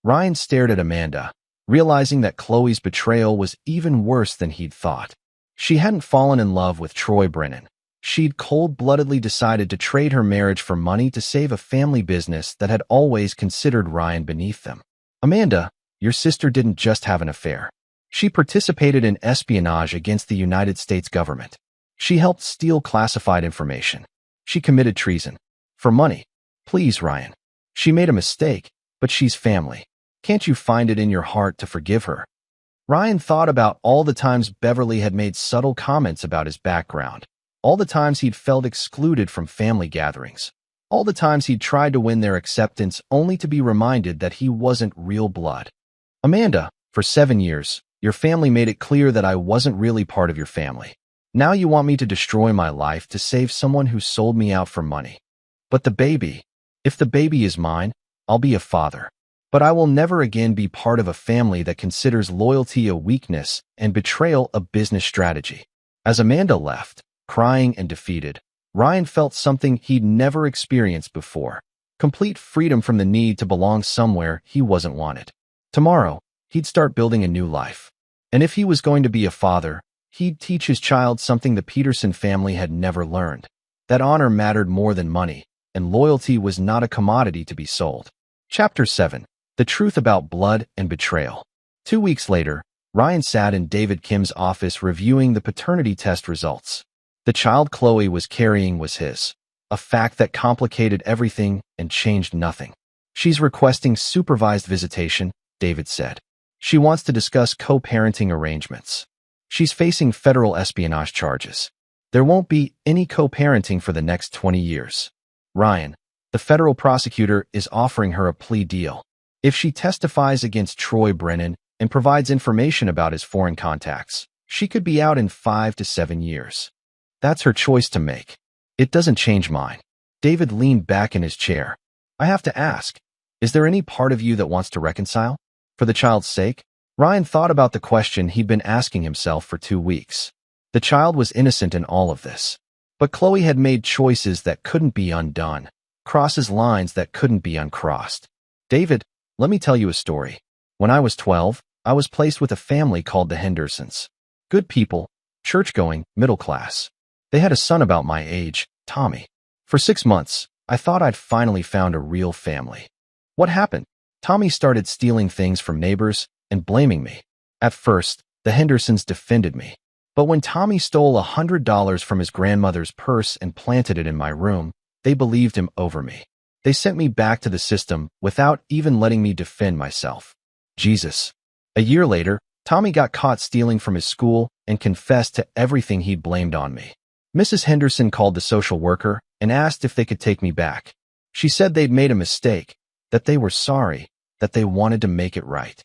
Ryan stared at Amanda, realizing that Chloe's betrayal was even worse than he'd thought. She hadn't fallen in love with Troy Brennan. She'd cold-bloodedly decided to trade her marriage for money to save a family business that had always considered Ryan beneath them. Amanda, your sister didn't just have an affair. She participated in espionage against the United States government. She helped steal classified information. She committed treason. For money. Please, Ryan. She made a mistake, but she's family. Can't you find it in your heart to forgive her? Ryan thought about all the times Beverly had made subtle comments about his background, all the times he'd felt excluded from family gatherings, all the times he'd tried to win their acceptance only to be reminded that he wasn't real blood. Amanda, for 7 years, your family made it clear that I wasn't really part of your family. Now you want me to destroy my life to save someone who sold me out for money. But the baby, if the baby is mine, I'll be a father. But I will never again be part of a family that considers loyalty a weakness and betrayal a business strategy. As Amanda left, crying and defeated, Ryan felt something he'd never experienced before. Complete freedom from the need to belong somewhere he wasn't wanted. Tomorrow, he'd start building a new life. And if he was going to be a father, he'd teach his child something the Peterson family had never learned. That honor mattered more than money, and loyalty was not a commodity to be sold. Chapter 7. The Truth About Blood and Betrayal. 2 weeks later, Ryan sat in David Kim's office reviewing the paternity test results. The child Chloe was carrying was his, a fact that complicated everything and changed nothing. She's requesting supervised visitation, David said. She wants to discuss co-parenting arrangements. She's facing federal espionage charges. There won't be any co-parenting for the next 20 years. Ryan, the federal prosecutor, is offering her a plea deal. If she testifies against Troy Brennan and provides information about his foreign contacts, she could be out in 5 to 7 years. That's her choice to make. It doesn't change mine. David leaned back in his chair. I have to ask, is there any part of you that wants to reconcile? For the child's sake? Ryan thought about the question he'd been asking himself for 2 weeks. The child was innocent in all of this. But Chloe had made choices that couldn't be undone, crosses lines that couldn't be uncrossed. David, let me tell you a story. When I was 12, I was placed with a family called the Hendersons. Good people, church-going, middle class. They had a son about my age, Tommy. For 6 months, I thought I'd finally found a real family. What happened? Tommy started stealing things from neighbors and blaming me. At first, the Hendersons defended me. But when Tommy stole $100 from his grandmother's purse and planted it in my room, they believed him over me. They sent me back to the system without even letting me defend myself. Jesus. A year later, Tommy got caught stealing from his school and confessed to everything he'd blamed on me. Mrs. Henderson called the social worker and asked if they could take me back. She said they'd made a mistake, that they were sorry, that they wanted to make it right.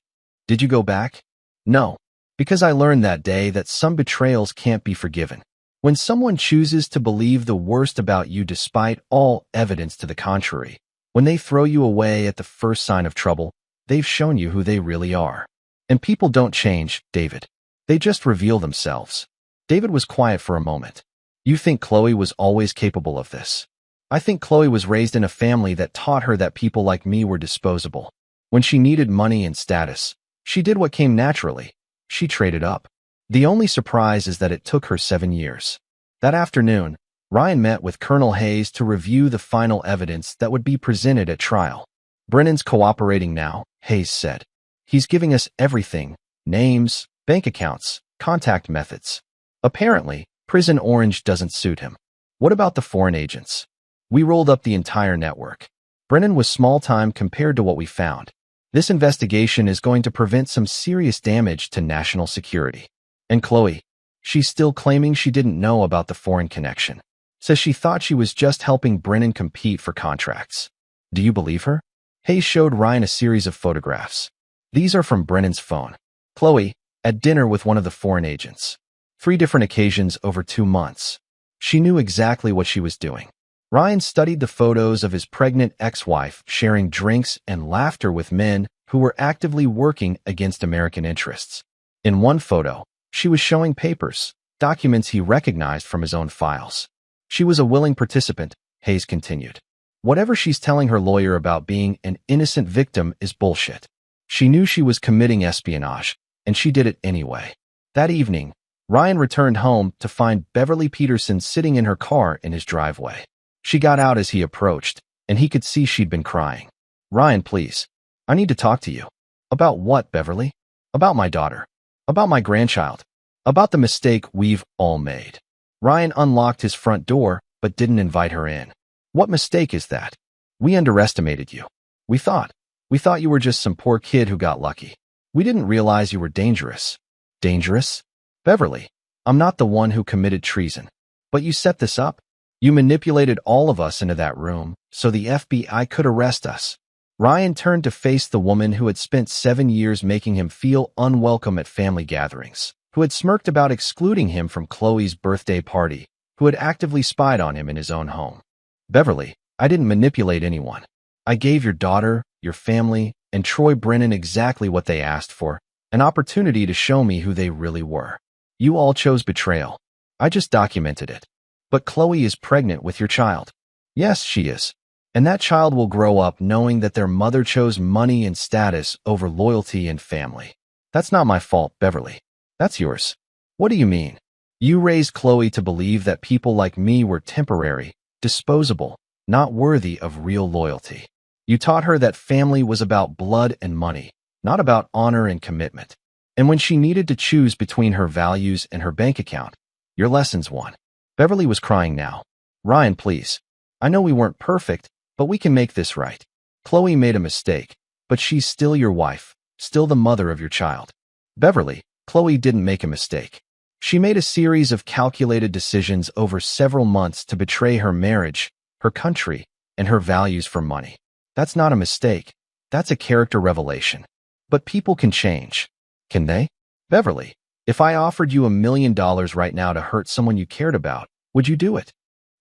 Did you go back? No, because I learned that day that some betrayals can't be forgiven. When someone chooses to believe the worst about you despite all evidence to the contrary, when they throw you away at the first sign of trouble, they've shown you who they really are. And people don't change, David. They just reveal themselves. David was quiet for a moment. You think Chloe was always capable of this? I think Chloe was raised in a family that taught her that people like me were disposable. When she needed money and status, she did what came naturally. She traded up. The only surprise is that it took her 7 years. That afternoon, Ryan met with Colonel Hayes to review the final evidence that would be presented at trial. Brennan's cooperating now, Hayes said. He's giving us everything: names, bank accounts, contact methods. Apparently, Prison Orange doesn't suit him. What about the foreign agents? We rolled up the entire network. Brennan was small-time compared to what we found. This investigation is going to prevent some serious damage to national security. And Chloe, she's still claiming she didn't know about the foreign connection. Says she thought she was just helping Brennan compete for contracts. Do you believe her? Hayes showed Ryan a series of photographs. These are from Brennan's phone. Chloe, at dinner with one of the foreign agents. 3 different occasions over 2 months. She knew exactly what she was doing. Ryan studied the photos of his pregnant ex-wife sharing drinks and laughter with men who were actively working against American interests. In one photo, she was showing papers, documents he recognized from his own files. She was a willing participant, Hayes continued. Whatever she's telling her lawyer about being an innocent victim is bullshit. She knew she was committing espionage, and she did it anyway. That evening, Ryan returned home to find Beverly Peterson sitting in her car in his driveway. She got out as he approached, and he could see she'd been crying. Ryan, please. I need to talk to you. About what, Beverly? About my daughter. About my grandchild. About the mistake we've all made. Ryan unlocked his front door, but didn't invite her in. What mistake is that? We underestimated you. We thought you were just some poor kid who got lucky. We didn't realize you were dangerous. Dangerous? Beverly, I'm not the one who committed treason. But you set this up? You manipulated all of us into that room so the FBI could arrest us. Ryan turned to face the woman who had spent 7 years making him feel unwelcome at family gatherings, who had smirked about excluding him from Chloe's birthday party, who had actively spied on him in his own home. Beverly, I didn't manipulate anyone. I gave your daughter, your family, and Troy Brennan exactly what they asked for, an opportunity to show me who they really were. You all chose betrayal. I just documented it. But Chloe is pregnant with your child. Yes, she is. And that child will grow up knowing that their mother chose money and status over loyalty and family. That's not my fault, Beverly. That's yours. What do you mean? You raised Chloe to believe that people like me were temporary, disposable, not worthy of real loyalty. You taught her that family was about blood and money, not about honor and commitment. And when she needed to choose between her values and her bank account, your lessons won. Beverly was crying now. Ryan, please. I know we weren't perfect, but we can make this right. Chloe made a mistake, but she's still your wife, still the mother of your child. Beverly, Chloe didn't make a mistake. She made a series of calculated decisions over several months to betray her marriage, her country, and her values for money. That's not a mistake. That's a character revelation. But people can change. Can they? Beverly, if I offered you $1 million right now to hurt someone you cared about, would you do it?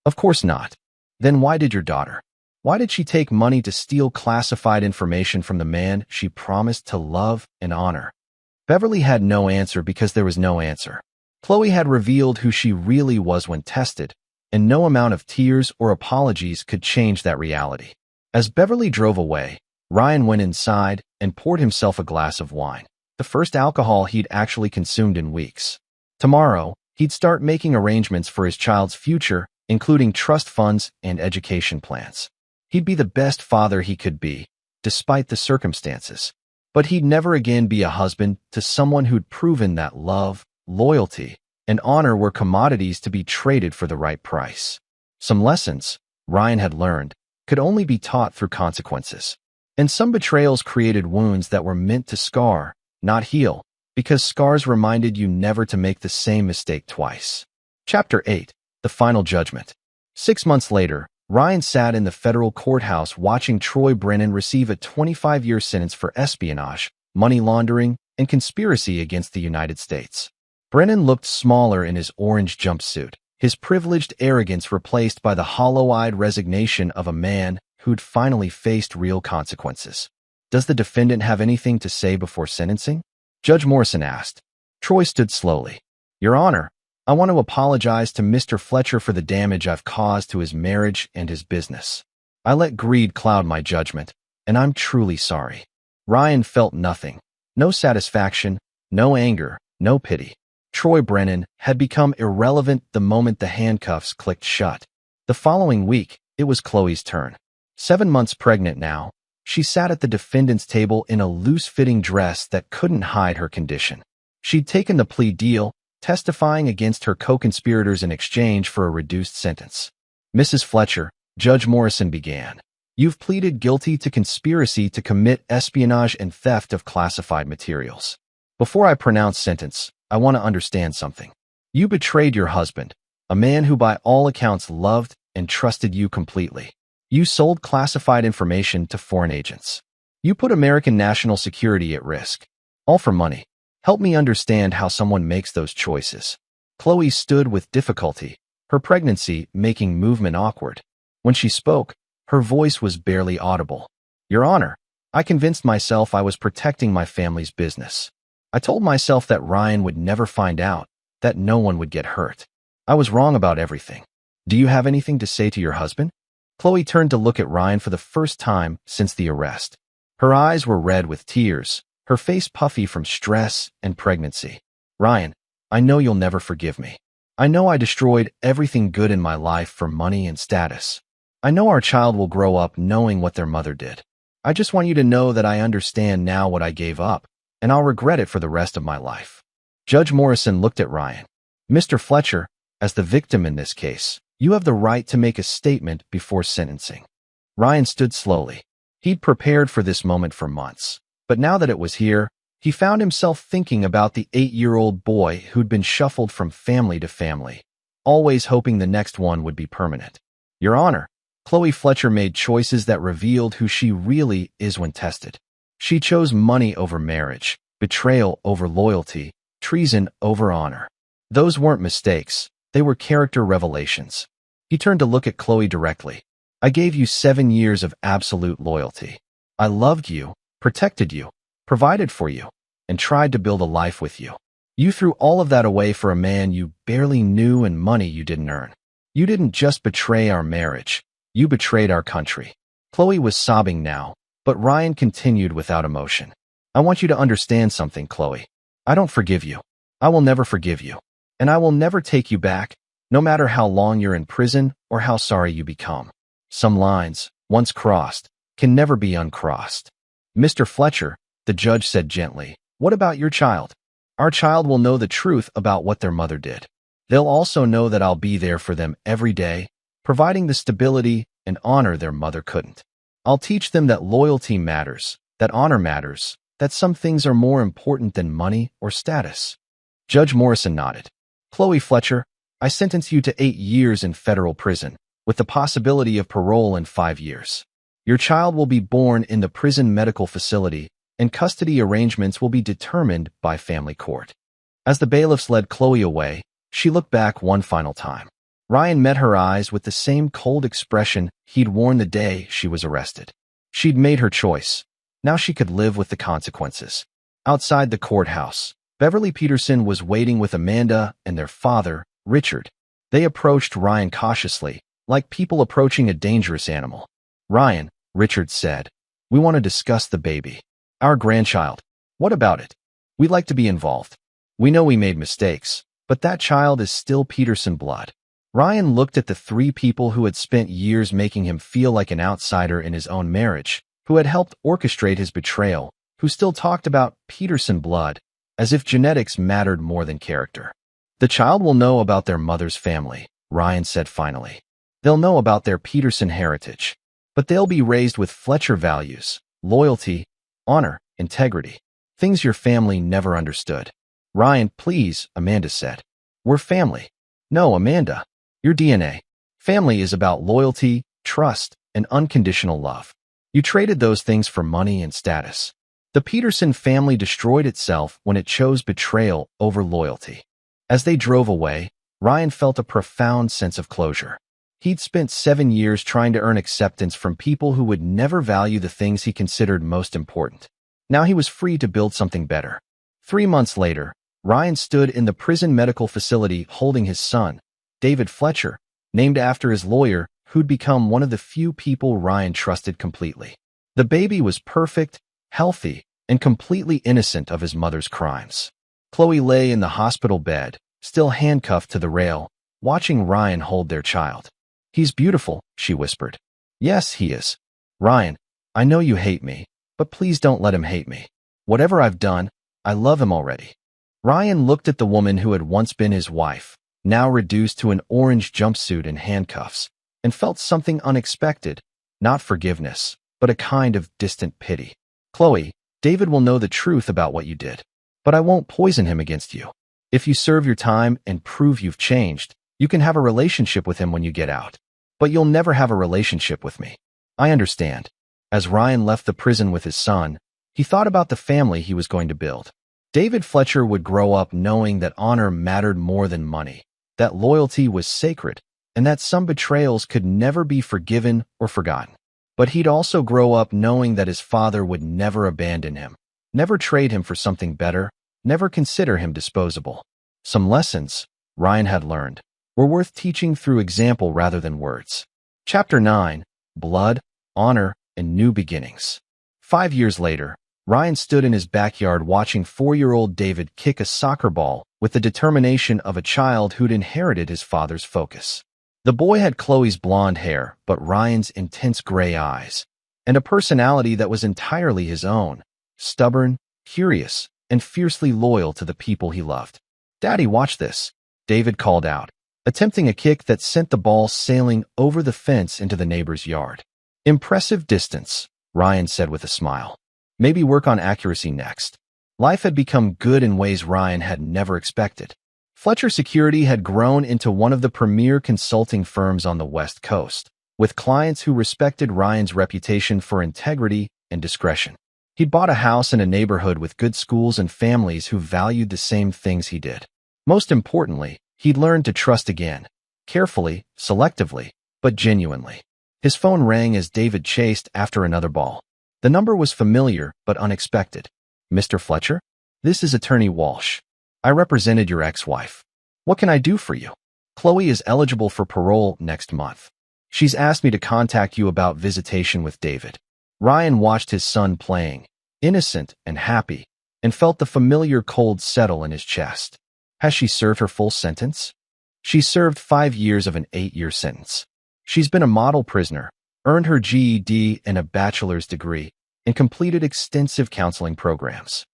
Of course not. Then why did your daughter? Why did she take money to steal classified information from the man she promised to love and honor? Beverly had no answer because there was no answer. Chloe had revealed who she really was when tested, and no amount of tears or apologies could change that reality. As Beverly drove away, Ryan went inside and poured himself a glass of wine, the first alcohol he'd actually consumed in weeks. Tomorrow, he'd start making arrangements for his child's future, including trust funds and education plans. He'd be the best father he could be, despite the circumstances. But he'd never again be a husband to someone who'd proven that love, loyalty, and honor were commodities to be traded for the right price. Some lessons, Ryan had learned, could only be taught through consequences. And some betrayals created wounds that were meant to scar, not heal, because scars reminded you never to make the same mistake twice. Chapter 8. The Final Judgment. 6 months later, Ryan sat in the federal courthouse watching Troy Brennan receive a 25-year sentence for espionage, money laundering, and conspiracy against the United States. Brennan looked smaller in his orange jumpsuit, his privileged arrogance replaced by the hollow-eyed resignation of a man who'd finally faced real consequences. "Does the defendant have anything to say before sentencing?" Judge Morrison asked. Troy stood slowly. "Your Honor, I want to apologize to Mr. Fletcher for the damage I've caused to his marriage and his business. I let greed cloud my judgment, and I'm truly sorry." Ryan felt nothing. No satisfaction, no anger, no pity. Troy Brennan had become irrelevant the moment the handcuffs clicked shut. The following week, it was Chloe's turn. 7 months pregnant now, she sat at the defendant's table in a loose-fitting dress that couldn't hide her condition. She'd taken the plea deal, testifying against her co-conspirators in exchange for a reduced sentence. "Mrs. Fletcher," Judge Morrison began, "you've pleaded guilty to conspiracy to commit espionage and theft of classified materials. Before I pronounce sentence, I want to understand something. You betrayed your husband, a man who by all accounts loved and trusted you completely. You sold classified information to foreign agents. You put American national security at risk, all for money. Help me understand how someone makes those choices." Chloe stood with difficulty, her pregnancy making movement awkward. When she spoke, her voice was barely audible. "Your Honor, I convinced myself I was protecting my family's business. I told myself that Ryan would never find out, that no one would get hurt. I was wrong about everything. Do you have anything to say to your husband?" Chloe turned to look at Ryan for the first time since the arrest. Her eyes were red with tears, her face puffy from stress and pregnancy. "Ryan, I know you'll never forgive me. I know I destroyed everything good in my life for money and status. I know our child will grow up knowing what their mother did. I just want you to know that I understand now what I gave up, and I'll regret it for the rest of my life." Judge Morrison looked at Ryan. "Mr. Fletcher, as the victim in this case, you have the right to make a statement before sentencing." Ryan stood slowly. He'd prepared for this moment for months. But now that it was here, he found himself thinking about the 8-year-old boy who'd been shuffled from family to family, always hoping the next one would be permanent. "Your Honor, Chloe Fletcher made choices that revealed who she really is when tested. She chose money over marriage, betrayal over loyalty, treason over honor. Those weren't mistakes, they were character revelations." He turned to look at Chloe directly. "I gave you 7 years of absolute loyalty. I loved you, protected you, provided for you, and tried to build a life with you. You threw all of that away for a man you barely knew and money you didn't earn. You didn't just betray our marriage, you betrayed our country." Chloe was sobbing now, but Ryan continued without emotion. "I want you to understand something, Chloe. I don't forgive you. I will never forgive you. And I will never take you back, no matter how long you're in prison or how sorry you become. Some lines, once crossed, can never be uncrossed." "Mr. Fletcher," the judge said gently, "what about your child? Our child will know the truth about what their mother did. They'll also know that I'll be there for them every day, providing the stability and honor their mother couldn't. I'll teach them that loyalty matters, that honor matters, that some things are more important than money or status." Judge Morrison nodded. "Chloe Fletcher, I sentence you to 8 years in federal prison, with the possibility of parole in 5 years. Your child will be born in the prison medical facility, and custody arrangements will be determined by family court." As the bailiffs led Chloe away, she looked back one final time. Ryan met her eyes with the same cold expression he'd worn the day she was arrested. She'd made her choice. Now she could live with the consequences. Outside the courthouse, Beverly Peterson was waiting with Amanda and their father, Richard. They approached Ryan cautiously, like people approaching a dangerous animal. "Ryan," Richard said, "we want to discuss the baby. Our grandchild. What about it? We'd like to be involved. We know we made mistakes, but that child is still Peterson blood." Ryan looked at the three people who had spent years making him feel like an outsider in his own marriage, who had helped orchestrate his betrayal, who still talked about Peterson blood, as if genetics mattered more than character. "The child will know about their mother's family," Ryan said finally. "They'll know about their Peterson heritage, but they'll be raised with Fletcher values, loyalty, honor, integrity, things your family never understood." "Ryan, please," Amanda said. "We're family." "No, Amanda. Your DNA. Family is about loyalty, trust, and unconditional love. You traded those things for money and status. The Peterson family destroyed itself when it chose betrayal over loyalty." As they drove away, Ryan felt a profound sense of closure. He'd spent 7 years trying to earn acceptance from people who would never value the things he considered most important. Now he was free to build something better. 3 months later, Ryan stood in the prison medical facility holding his son, David Fletcher, named after his lawyer, who'd become one of the few people Ryan trusted completely. The baby was perfect, healthy, and completely innocent of his mother's crimes. Chloe lay in the hospital bed, still handcuffed to the rail, watching Ryan hold their child. "He's beautiful," she whispered. "Yes, he is. Ryan, I know you hate me, but please don't let him hate me. Whatever I've done, I love him already." Ryan looked at the woman who had once been his wife, now reduced to an orange jumpsuit and handcuffs, and felt something unexpected, not forgiveness, but a kind of distant pity. "Chloe, David will know the truth about what you did, but I won't poison him against you. If you serve your time and prove you've changed, you can have a relationship with him when you get out. But you'll never have a relationship with me. I understand." As Ryan left the prison with his son, he thought about the family he was going to build. David Fletcher would grow up knowing that honor mattered more than money, that loyalty was sacred, and that some betrayals could never be forgiven or forgotten. But he'd also grow up knowing that his father would never abandon him, never trade him for something better, never consider him disposable. Some lessons, Ryan had learned, were worth teaching through example rather than words. Chapter 9: Blood, Honor, and New Beginnings. 5 years later, Ryan stood in his backyard watching 4-year-old David kick a soccer ball with the determination of a child who'd inherited his father's focus. The boy had Chloe's blonde hair, but Ryan's intense gray eyes, and a personality that was entirely his own, stubborn, curious, and fiercely loyal to the people he loved. "Daddy, watch this," David called out, attempting a kick that sent the ball sailing over the fence into the neighbor's yard. "Impressive distance," Ryan said with a smile. "Maybe work on accuracy next." Life had become good in ways Ryan had never expected. Fletcher Security had grown into one of the premier consulting firms on the West Coast, with clients who respected Ryan's reputation for integrity and discretion. He'd bought a house in a neighborhood with good schools and families who valued the same things he did. Most importantly, he'd learned to trust again, carefully, selectively, but genuinely. His phone rang as David chased after another ball. The number was familiar but unexpected. "Mr. Fletcher? This is Attorney Walsh. I represented your ex-wife. What can I do for you? Chloe is eligible for parole next month. She's asked me to contact you about visitation with David." Ryan watched his son playing, innocent and happy, and felt the familiar cold settle in his chest. "Has she served her full sentence?" "She served 5 years of an 8-year sentence. She's been a model prisoner, earned her GED and a bachelor's degree, and completed extensive counseling programs.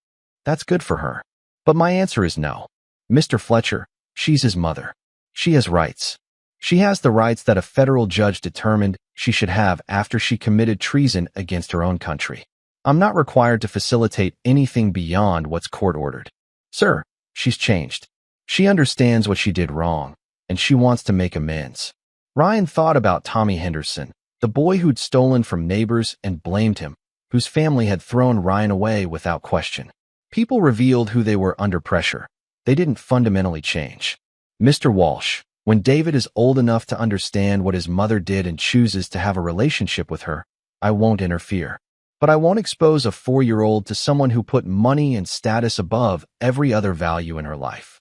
That's good for her. But my answer is no. Mr. Fletcher, she's his mother. She has rights. She has the rights that a federal judge determined she should have after she committed treason against her own country. I'm not required to facilitate anything beyond what's court-ordered. Sir, she's changed. She understands what she did wrong, and she wants to make amends." Ryan thought about Tommy Henderson, the boy who'd stolen from neighbors and blamed him, whose family had thrown Ryan away without question. People revealed who they were under pressure. They didn't fundamentally change. "Mr. Walsh, when David is old enough to understand what his mother did and chooses to have a relationship with her, I won't interfere. but I won't expose a 4-year-old to someone who put money and status above every other value in her life.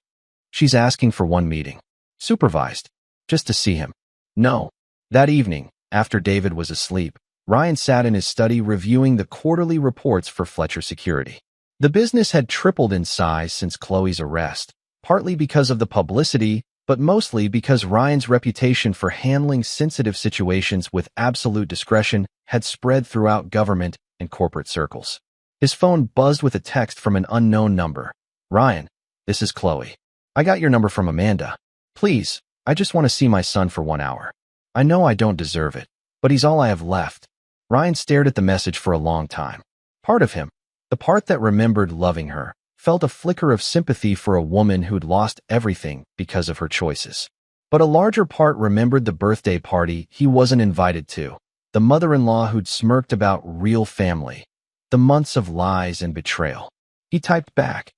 She's asking for one meeting, supervised, just to see him. No. That evening, after David was asleep, Ryan sat in his study reviewing the quarterly reports for Fletcher Security. The business had tripled in size since Chloe's arrest, partly because of the publicity, but mostly because Ryan's reputation for handling sensitive situations with absolute discretion had spread throughout government and corporate circles. His phone buzzed with a text from an unknown number. "Ryan, this is Chloe. I got your number from Amanda. Please, I just want to see my son for 1 hour. I know I don't deserve it, but he's all I have left." Ryan stared at the message for a long time. Part of him, the part that remembered loving her, felt a flicker of sympathy for a woman who'd lost everything because of her choices. But a larger part remembered the birthday party he wasn't invited to, the mother-in-law who'd smirked about real family, the months of lies and betrayal. He typed back,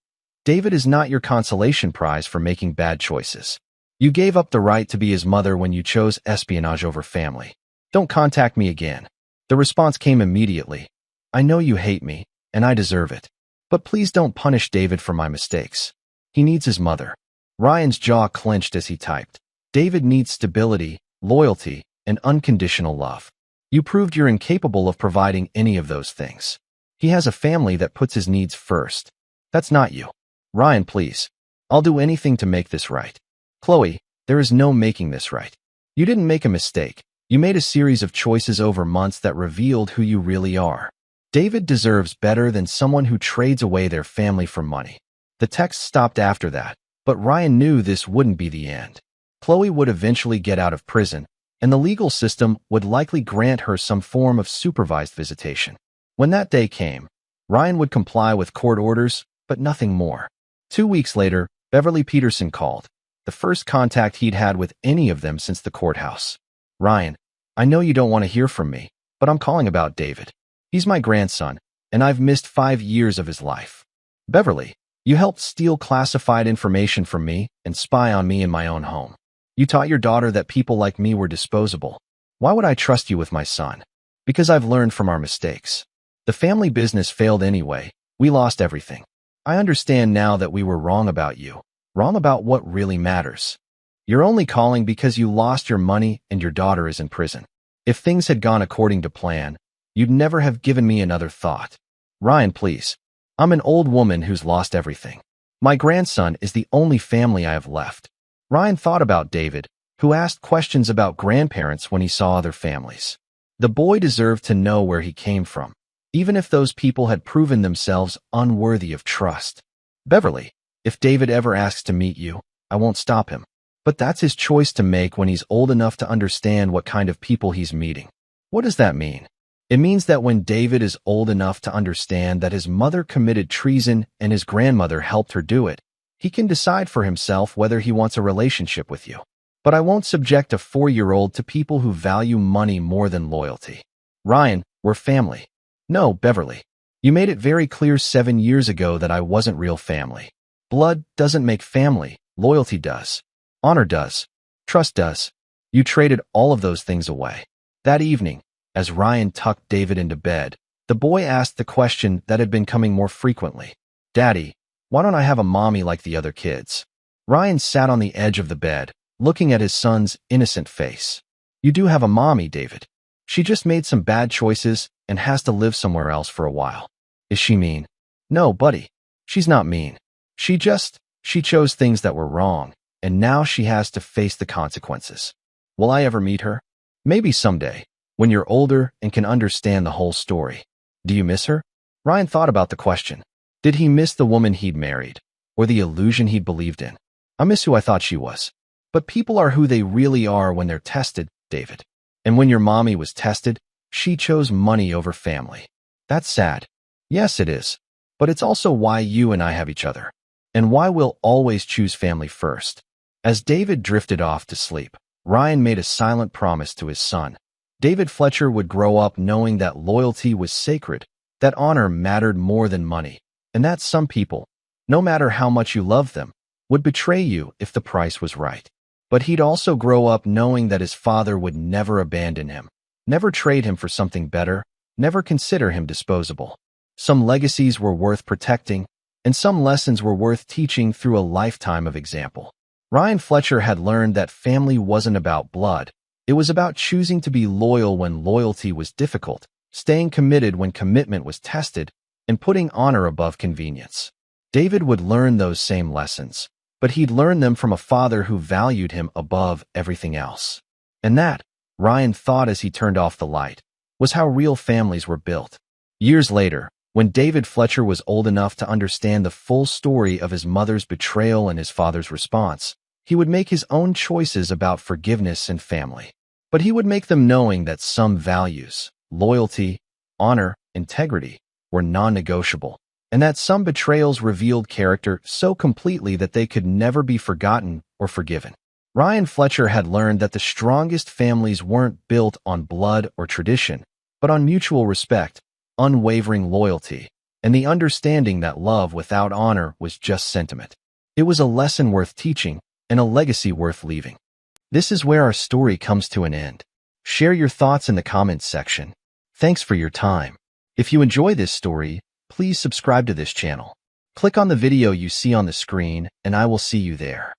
"David is not your consolation prize for making bad choices. You gave up the right to be his mother when you chose espionage over family. Don't contact me again." The response came immediately. "I know you hate me, and I deserve it. But please don't punish David for my mistakes. He needs his mother." Ryan's jaw clenched as he typed. "David needs stability, loyalty, and unconditional love. You proved you're incapable of providing any of those things. He has a family that puts his needs first. That's not you. Ryan, please. I'll do anything to make this right." "Chloe, there is no making this right. You didn't make a mistake. You made a series of choices over months that revealed who you really are. David deserves better than someone who trades away their family for money." The text stopped after that, but Ryan knew this wouldn't be the end. Chloe would eventually get out of prison, and the legal system would likely grant her some form of supervised visitation. When that day came, Ryan would comply with court orders, but nothing more. 2 weeks later, Beverly Peterson called, the first contact he'd had with any of them since the courthouse. "Ryan, I know you don't want to hear from me, but I'm calling about David. He's my grandson, and I've missed 5 years of his life." "Beverly, you helped steal classified information from me and spy on me in my own home. You taught your daughter that people like me were disposable. Why would I trust you with my son?" "Because I've learned from our mistakes. The family business failed anyway. We lost everything. I understand now that we were wrong about you, wrong about what really matters. You're only calling because you lost your money and your daughter is in prison. If things had gone according to plan, you'd never have given me another thought. Ryan, please. I'm an old woman who's lost everything. My grandson is the only family I have left." Ryan thought about David, who asked questions about grandparents when he saw other families. The boy deserved to know where he came from, even if those people had proven themselves unworthy of trust. "Beverly, if David ever asks to meet you, I won't stop him. But that's his choice to make when he's old enough to understand what kind of people he's meeting." What does that mean? It means that when David is old enough to understand that his mother committed treason and his grandmother helped her do it, he can decide for himself whether he wants a relationship with you. "But I won't subject a 4-year-old to people who value money more than loyalty. Ryan, we're family." "No, Beverly. You made it very clear 7 years ago that I wasn't real family. Blood doesn't make family, loyalty does. Honor does. Trust does. You traded all of those things away." That evening, as Ryan tucked David into bed, the boy asked the question that had been coming more frequently. "Daddy, why don't I have a mommy like the other kids?" Ryan sat on the edge of the bed, looking at his son's innocent face. "You do have a mommy, David. She just made some bad choices and has to live somewhere else for a while." "Is she mean?" "No, buddy. She's not mean. She chose things that were wrong, and now she has to face the consequences." "Will I ever meet her?" "Maybe someday, when you're older and can understand the whole story." "Do you miss her?" Ryan thought about the question. Did he miss the woman he'd married, or the illusion he'd believed in? "I miss who I thought she was. But people are who they really are when they're tested, David. And when your mommy was tested, she chose money over family. That's sad." "Yes, it is. But it's also why you and I have each other, and why we'll always choose family first." As David drifted off to sleep, Ryan made a silent promise to his son. David Fletcher would grow up knowing that loyalty was sacred, that honor mattered more than money, and that some people, no matter how much you loved them, would betray you if the price was right. But he'd also grow up knowing that his father would never abandon him, never trade him for something better, never consider him disposable. Some legacies were worth protecting, and some lessons were worth teaching through a lifetime of example. Ryan Fletcher had learned that family wasn't about blood. It was about choosing to be loyal when loyalty was difficult, staying committed when commitment was tested, and putting honor above convenience. David would learn those same lessons, but he'd learn them from a father who valued him above everything else. And that, Ryan thought as he turned off the light, was how real families were built. Years later, when David Fletcher was old enough to understand the full story of his mother's betrayal and his father's response, he would make his own choices about forgiveness and family. But he would make them knowing that some values, loyalty, honor, integrity, were non-negotiable, and that some betrayals revealed character so completely that they could never be forgotten or forgiven. Ryan Fletcher had learned that the strongest families weren't built on blood or tradition, but on mutual respect, unwavering loyalty, and the understanding that love without honor was just sentiment. It was a lesson worth teaching and a legacy worth leaving. This is where our story comes to an end. Share your thoughts in the comments section. Thanks for your time. If you enjoy this story, please subscribe to this channel. Click on the video you see on the screen, and I will see you there.